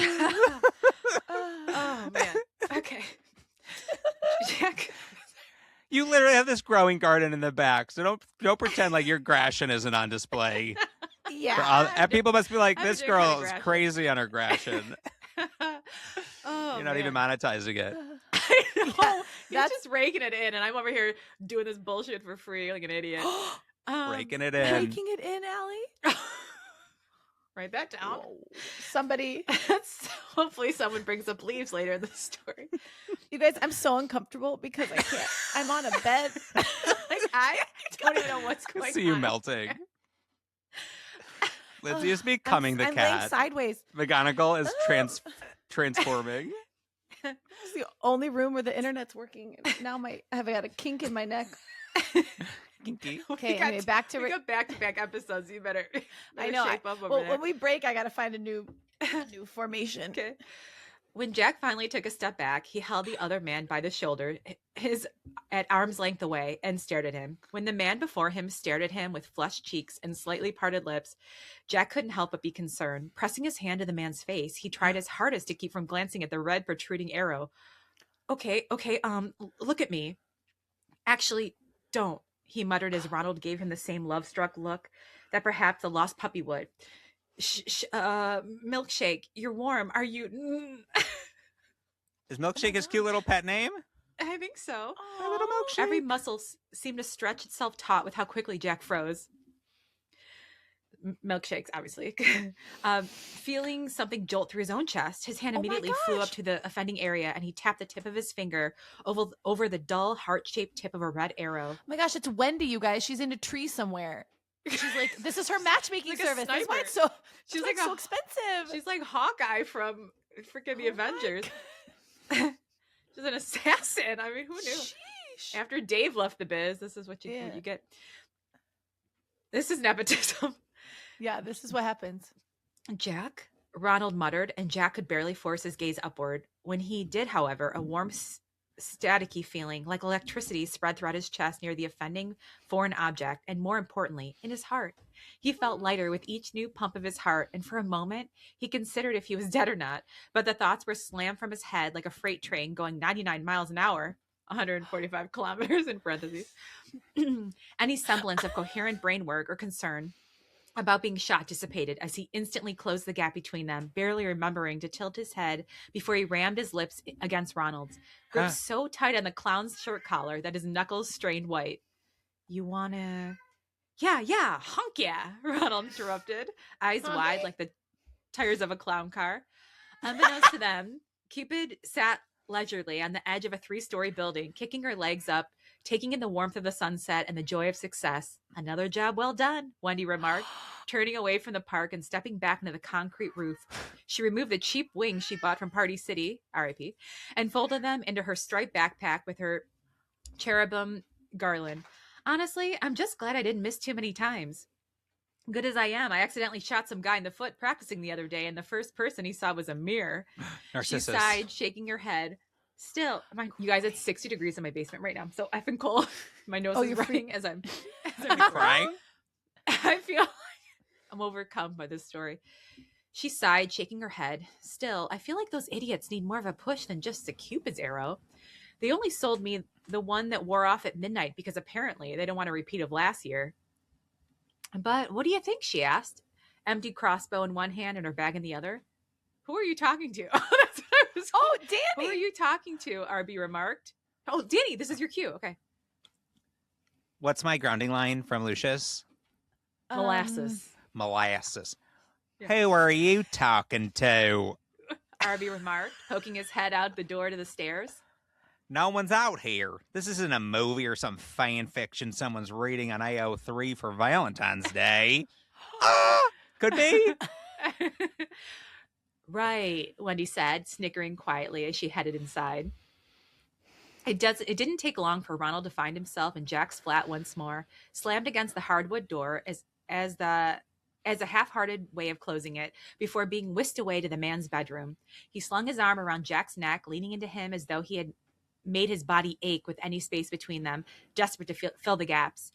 Oh man. Okay. Jack. You literally have this growing garden in the back, so don't pretend like your Grassion isn't on display. Yeah. And people must be like, I have a this different girl is Grassion." crazy on her Grassion. Oh, You're not even man. monetizing it. I know. Yeah, He's that's- just raking it in, and I'm over here doing this bullshit for free like an idiot. Raking it in. Raking it in, Allie. Write that down. Whoa. Somebody, Hopefully someone brings up leaves later in the story. you guys, I'm so uncomfortable because I can't. I'm on a bed. Like, I don't even know what's going See you on. melting. Lindsay is becoming the I'm laying cat. sideways. McGonagall is transforming. This is the only room where the internet's working. And now I've got a kink in my neck. Kinky. Okay, anyway, back to we got back-to-back episodes. You better I know. shape up over Well, there. when we break, I got to find a new formation. Okay. When Jack finally took a step back, he held the other man by the shoulder, his at arm's length away, and stared at him. When the man before him stared at him with flushed cheeks and slightly parted lips, Jack couldn't help but be concerned. Pressing his hand to the man's face, he tried his hardest to keep from glancing at the red protruding arrow. Okay, look at me. Actually, don't, he muttered as Ronald gave him the same love-struck look that perhaps a lost puppy would. Milkshake, you're warm. Are you? Is Milkshake his cute little pet name? I think so. My little Milkshake. Every muscle seemed to stretch itself taut with how quickly Jack froze. Milkshakes, obviously. Feeling something jolt through his own chest, his hand Oh my immediately flew up gosh. to the offending area, and he tapped the tip of his finger over the dull, heart-shaped tip of a red arrow. Oh my gosh, it's Wendy, you guys. She's in a tree somewhere. She's like, this is her matchmaking Like a service. That's why sniper. it's so, She's that's like why it's so a- expensive. She's like Hawkeye from freaking the Oh my Avengers. She's an assassin. I mean, who knew? Sheesh. After Dave left the biz, this is what you Yeah. get. This is nepotism. Yeah, this is what happens. Jack? Ronald muttered, and Jack could barely force his gaze upward. When he did, however, a warm, staticky feeling like electricity spread throughout his chest near the offending foreign object, and more importantly, in his heart. He felt lighter with each new pump of his heart, and for a moment, he considered if he was dead or not, but the thoughts were slammed from his head like a freight train going 99 miles an hour, 145 kilometers in parentheses. Any semblance of coherent brain work or concern about being shot dissipated as he instantly closed the gap between them, barely remembering to tilt his head before he rammed his lips against Ronald's, gripped so tight on the clown's shirt collar that his knuckles strained white. You wanna... Yeah, honk yeah, Ronald interrupted, eyes wide like the tires of a clown car. Unbeknownst to them, Cupid sat leisurely on the edge of a 3-story building, kicking her legs up Taking in the warmth of the sunset and the joy of success. Another job well done, Wendy remarked, turning away from the park and stepping back into the concrete roof. She removed the cheap wings she bought from Party City, R.I.P., and folded them into her striped backpack with her cherubim garland. Honestly, I'm just glad I didn't miss too many times. Good as I am, I accidentally shot some guy in the foot practicing the other day, and the first person he saw was a mirror. Narcissus. She sighed, shaking her head. Still, you guys, it's 60 degrees in my basement right now. I'm so effing cold. My nose is running as I'm crying. I feel like I'm overcome by this story. She sighed, shaking her head. Still, I feel like those idiots need more of a push than just a Cupid's arrow. They only sold me the one that wore off at midnight because apparently they don't want a repeat of last year. But what do you think? She asked, empty crossbow in one hand and her bag in the other. Who are you talking to? That's what I was. Oh, Danny. Who are you talking to? RB remarked. Oh, Danny, this is your cue. Okay. What's my grounding line from Lucius? Molasses. Molasses. Yeah. Who are you talking to? RB remarked, poking his head out the door to the stairs. No one's out here. This isn't a movie or some fan fiction someone's reading on AO3 for Valentine's Day. Could be. Right, Wendy said, snickering quietly as she headed inside. It didn't take long for Ronald to find himself in Jack's flat once more, slammed against the hardwood door as a half-hearted way of closing it before being whisked away to the man's bedroom. He slung his arm around Jack's neck, leaning into him as though he had made his body ache with any space between them, desperate to fill the gaps.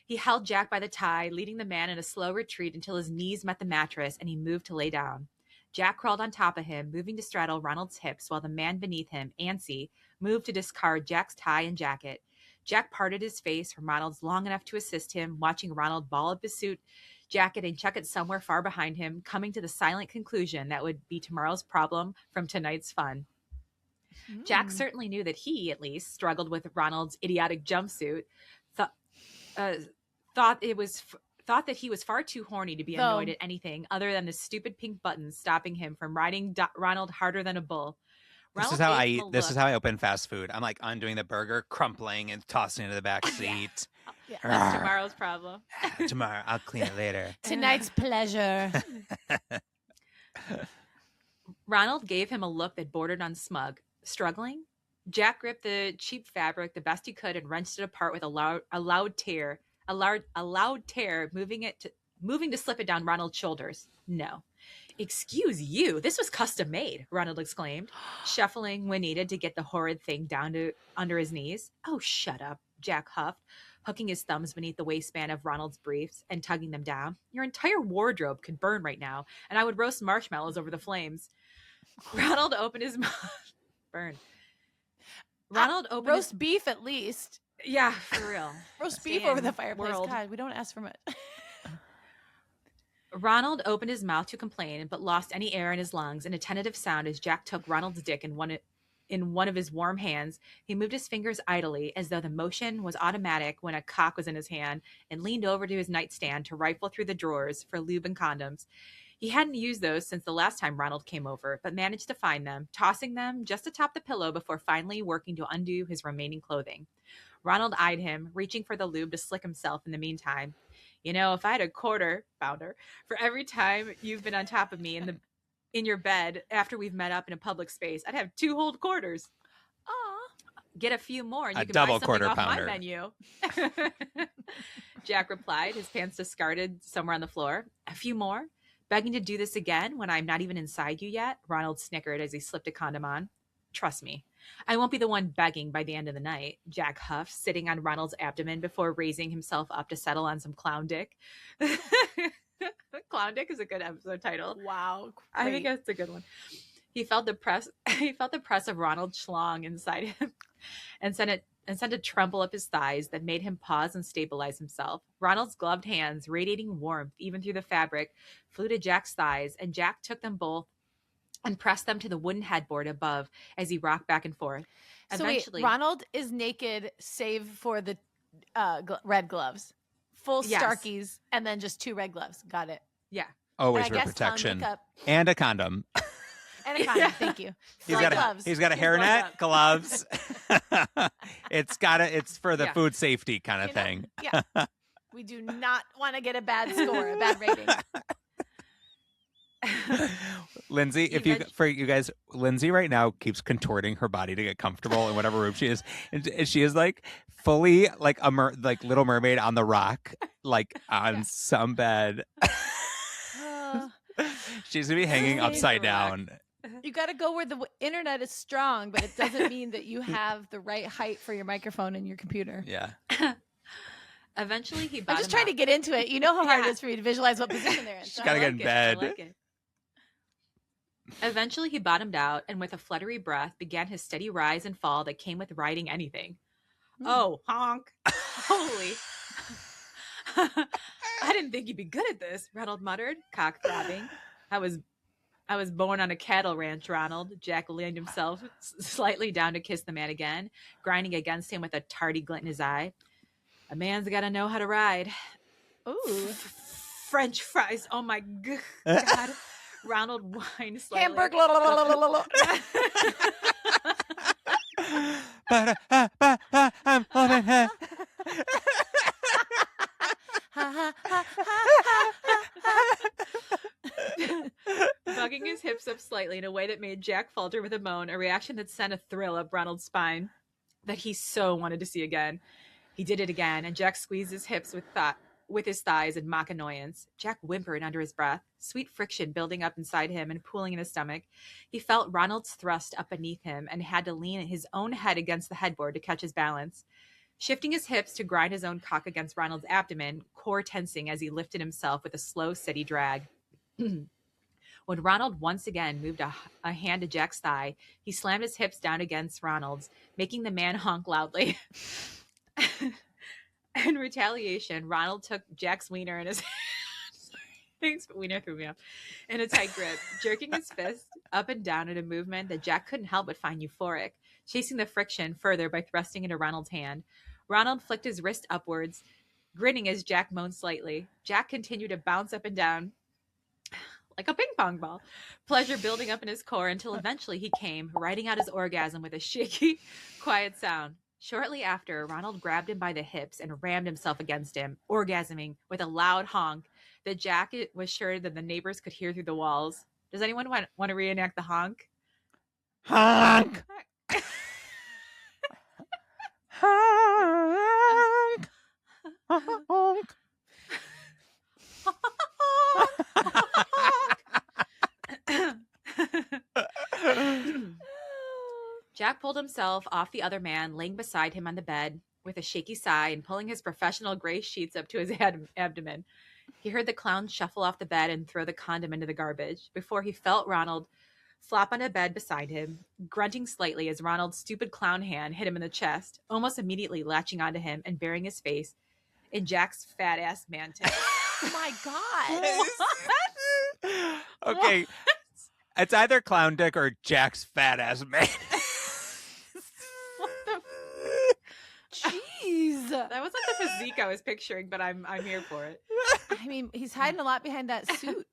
He held Jack by the tie, leading the man in a slow retreat until his knees met the mattress and he moved to lay down. Jack crawled on top of him, moving to straddle Ronald's hips while the man beneath him, antsy, moved to discard Jack's tie and jacket. Jack parted his face from Ronald's long enough to assist him, watching Ronald ball up his suit jacket and chuck it somewhere far behind him, coming to the silent conclusion that would be tomorrow's problem from tonight's fun. Jack certainly knew that he, at least, struggled with Ronald's idiotic jumpsuit, thought that he was far too horny to be annoyed at anything other than the stupid pink buttons stopping him from riding Ronald harder than a bull. This is how I eat. This is how I open fast food. I'm like undoing the burger, crumpling, and tossing it into the back seat. Yeah, that's tomorrow's problem. Tomorrow, I'll clean it later. Tonight's pleasure. Ronald gave him a look that bordered on smug. Struggling? Jack gripped the cheap fabric the best he could and wrenched it apart with a loud tear, moving to slip it down Ronald's shoulders. No. Excuse you, this was custom made, Ronald exclaimed, shuffling when needed to get the horrid thing down to under his knees. Oh, shut up, Jack huffed, hooking his thumbs beneath the waistband of Ronald's briefs and tugging them down. Your entire wardrobe could burn right now, and I would roast marshmallows over the flames. Ronald opened his mouth. Burn. Ronald opened roast beef at least. Yeah, for real. Roast beef over the fireplace. World. God, we don't ask for much. Ronald opened his mouth to complain, but lost any air in his lungs in a tentative sound as Jack took Ronald's dick in one of his warm hands. He moved his fingers idly as though the motion was automatic when a cock was in his hand and leaned over to his nightstand to rifle through the drawers for lube and condoms. He hadn't used those since the last time Ronald came over, but managed to find them, tossing them just atop the pillow before finally working to undo his remaining clothing. Ronald eyed him, reaching for the lube to slick himself in the meantime. You know, if I had a quarter pounder for every time you've been on top of me in your bed after we've met up in a public space, I'd have 2 whole quarters. Aw. Get a few more and you can buy something quarter off pounder. my menu. Jack replied, his pants discarded somewhere on the floor. A few more? Begging to do this again when I'm not even inside you yet? Ronald snickered as he slipped a condom on. Trust me, I won't be the one begging by the end of the night, Jack huffed, sitting on Ronald's abdomen before raising himself up to settle on some clown dick. Clown dick is a good episode title. Wow. Great. I think that's a good one. He felt the press of Ronald's schlong inside him and sent a tremble up his thighs that made him pause and stabilize himself. Ronald's gloved hands, radiating warmth even through the fabric, flew to Jack's thighs, and Jack took them both and pressed them to the wooden headboard above as he rocked back and forth. Eventually, so wait, Ronald is naked save for the red gloves. Full Starkies and then just 2 red gloves. Got it. Yeah. Always and for protection. And a condom. And a condom, thank you. He's Flight got gloves. a hairnet, gloves. It's for the food safety kind of thing. Yeah. We do not want to get a bad score, a bad rating. Lindsay, for you guys, Lindsay right now keeps contorting her body to get comfortable in whatever room she is, and she is like fully like like Little Mermaid on the rock, like on some bed. She's gonna be hanging upside down. You got to go where the internet is strong, but it doesn't mean that you have the right height for your microphone and your computer. Yeah. Eventually, he. I'm just trying to get into it. You know how hard it is for me to visualize what position they're in. She's gotta get in bed. I like it. Eventually, he bottomed out and with a fluttery breath began his steady rise and fall that came with riding anything. Oh, honk. Holy. I didn't think you'd be good at this, Ronald muttered, cock throbbing. I was born on a cattle ranch, Ronald. Jack leaned himself slightly down to kiss the man again, grinding against him with a tardy glint in his eye. A man's got to know how to ride. Ooh. French fries. Oh, my God. Ronald whined slightly. Hamburger. I'm loving it. Bugging his hips up slightly in a way that made Jack falter with a moan, a reaction that sent a thrill up Ronald's spine that he so wanted to see again. He did it again, and Jack squeezed his hips with his thighs in mock annoyance. Jack whimpered under his breath, sweet friction building up inside him and pooling in his stomach. He felt Ronald's thrust up beneath him and had to lean his own head against the headboard to catch his balance. Shifting his hips to grind his own cock against Ronald's abdomen, core tensing as he lifted himself with a slow, steady drag. When Ronald once again moved a hand to Jack's thigh, he slammed his hips down against Ronald's, making the man honk loudly. In retaliation, Ronald took Jack's wiener in his Thanks, but wiener threw me off. In a tight grip, jerking his fist up and down in a movement that Jack couldn't help but find euphoric, chasing the friction further by thrusting into Ronald's hand. Ronald flicked his wrist upwards, grinning as Jack moaned slightly. Jack continued to bounce up and down like a ping pong ball, pleasure building up in his core until eventually he came, riding out his orgasm with a shaky, quiet sound. Shortly after, Ronald grabbed him by the hips and rammed himself against him, orgasming with a loud honk that Jack was sure that the neighbors could hear through the walls. Does anyone want to reenact the honk? Honk! Honk! Honk! Jack pulled himself off the other man, laying beside him on the bed with a shaky sigh and pulling his professional gray sheets up to his abdomen. He heard the clown shuffle off the bed and throw the condom into the garbage before he felt Ronald flop on a bed beside him, grunting slightly as Ronald's stupid clown hand hit him in the chest, almost immediately latching onto him and burying his face in Jack's fat-ass man-tip. Oh, my God. Okay. It's either clown dick or Jack's fat-ass man. Jeez. That wasn't the physique I was picturing, but I'm here for it. I mean, he's hiding a lot behind that suit.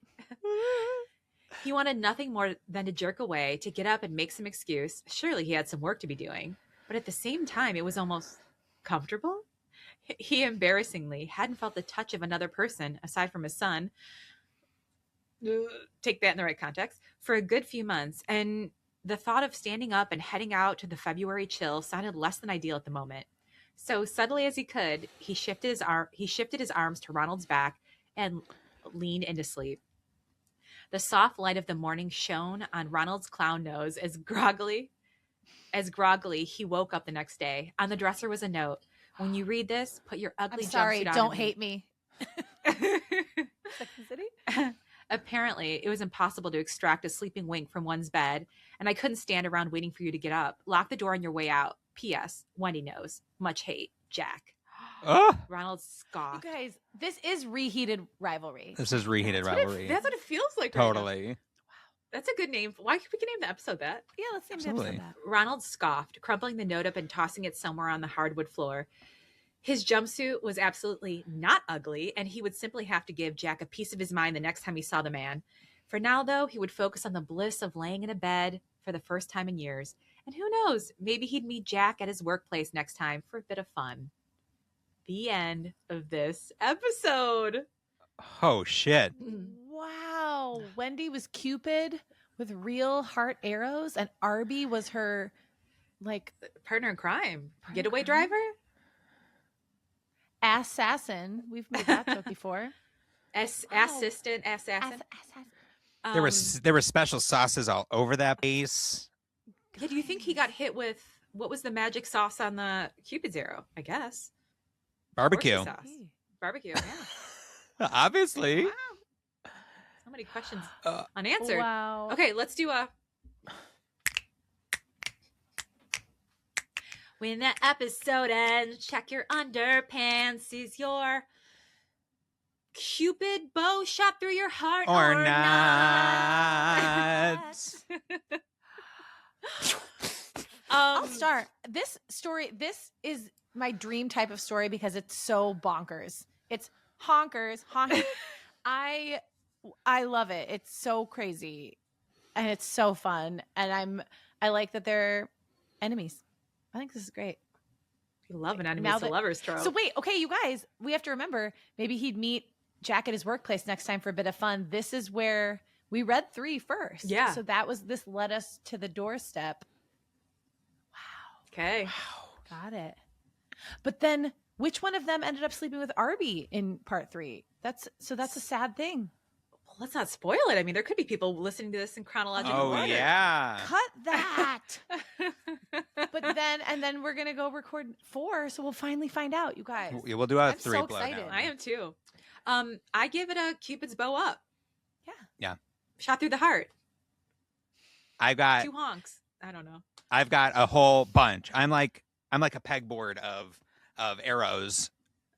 He wanted nothing more than to jerk away, to get up and make some excuse. Surely he had some work to be doing. But at the same time, it was almost comfortable. He embarrassingly hadn't felt the touch of another person, aside from his son. Take that in the right context. For a good few months. And the thought of standing up and heading out to the February chill sounded less than ideal at the moment. So subtly as he could, he shifted his arms to Ronald's back and leaned into sleep. The soft light of the morning shone on Ronald's clown nose as groggily he woke up the next day. On the dresser was a note. When you read this, put your ugly I'm sorry, jumpsuit on. don't hate me. Sex and City? Apparently, it was impossible to extract a sleeping wink from one's bed, and I couldn't stand around waiting for you to get up. Lock the door on your way out. P.S. Wendy knows. Much hate. Jack. Ronald scoffed. You guys, this is reheated rivalry. This is reheated rivalry. That's what it feels like. Right Totally. now. That's a good name. Why we can name the episode that? Yeah, let's name the Absolutely. episode that. Ronald scoffed, crumpling the note up and tossing it somewhere on the hardwood floor. His jumpsuit was absolutely not ugly, and he would simply have to give Jack a piece of his mind the next time he saw the man. For now, though, he would focus on the bliss of laying in a bed for the first time in years. And who knows, maybe he'd meet Jack at his workplace next time for a bit of fun. The end of this episode. Oh, shit. Wow. Wendy was Cupid with real heart arrows, and Arby was her, like, Partner in crime. Partner in Getaway crime? driver? assassin. We've made that joke before. Assistant, assassin. There were special sauces all over that base. Yeah, do you think he got hit with, what was the magic sauce on the Cupid's arrow? I guess. Barbecue. Horsey sauce. Barbecue, yeah. Obviously. Wow. So many questions unanswered. Wow. Okay, let's do a... When the episode ends, check your underpants. Is your Cupid bow shot through your heart Or or not. I'll start. This story, this is my dream type of story because it's so bonkers. It's honkers, honking. I love it. It's so crazy and it's so fun. And I like that they're enemies. I think this is great. You love an enemies to lovers trope. So wait, okay, you guys, we have to remember maybe he'd meet Jack at his workplace next time for a bit of fun. This is where we read 3 first. Yeah. So this led us to the doorstep. Wow. Okay. Wow. Got it. But then which one of them ended up sleeping with Arby in part 3? That's a sad thing. Well, let's not spoil it. I mean, there could be people listening to this in chronological order. Oh, yeah. Cut that. And then we're going to go record 4. So we'll finally find out, you guys. We'll do a I'm 3 so blow excited. down. I am too. I give it a Cupid's bow up. Yeah. Yeah. Shot through the heart. I've got 2 honks. I don't know. I've got a whole bunch. I'm like a pegboard of arrows.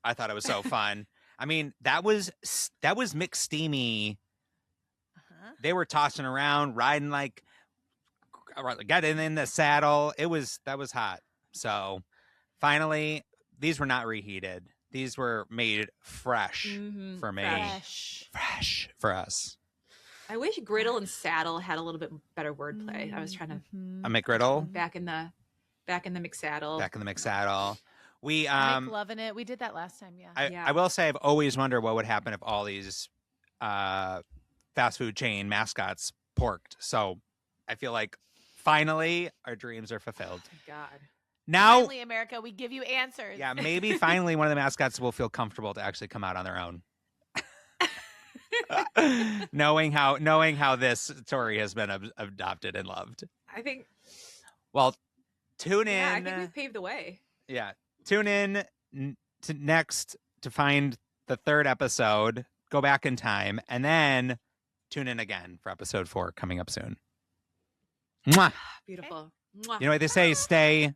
I thought it was so fun. I mean, that was McSteamy. Uh-huh. They were tossing around, riding getting in the saddle. That was hot. So finally, these were not reheated. These were made fresh for me. Fresh for us. I wish griddle and saddle had a little bit better wordplay. I was trying to A McGriddle. back in the McSaddle. Back in the McSaddle. We I'm loving it. We did that last time, yeah. I will say I've always wondered what would happen if all these fast food chain mascots porked. So I feel like finally our dreams are fulfilled. Oh, God. Now, Finally, America, we give you answers. yeah, maybe finally one of the mascots will feel comfortable to actually come out on their own. knowing how this story has been adopted and loved. I think. Well, tune in. Yeah, I think we've paved the way. Yeah, tune in to next to find the 3rd episode. Go back in time, and then tune in again for episode 4 coming up soon. Mwah. Beautiful. Mwah. You know what they say? Stay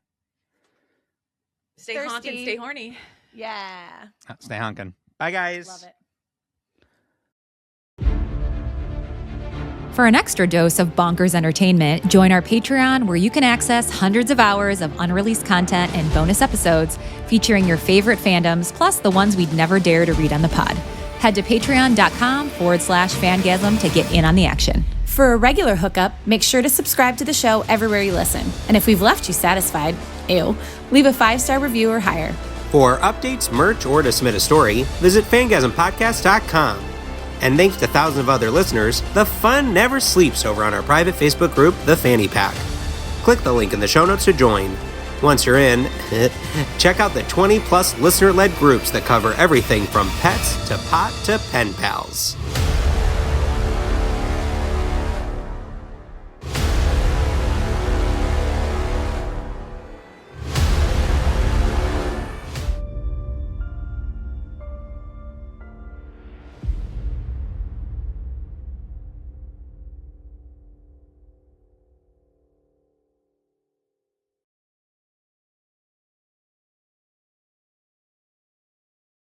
Stay Thirsty. honking, stay horny. Yeah. honking. Bye, guys. Love it. For an extra dose of bonkers entertainment, join our Patreon where you can access hundreds of hours of unreleased content and bonus episodes featuring your favorite fandoms, plus the ones we'd never dare to read on the pod. Head to patreon.com/Fangasm to get in on the action. For a regular hookup, make sure to subscribe to the show everywhere you listen. And if we've left you satisfied, leave a 5-star review or higher. For updates, merch, or to submit a story, visit fangasmpodcast.com. And thanks to thousands of other listeners, the fun never sleeps over on our private Facebook group, The Fanny Pack. Click the link in the show notes to join. Once you're in, check out the 20-plus listener-led groups that cover everything from pets to pot to pen pals.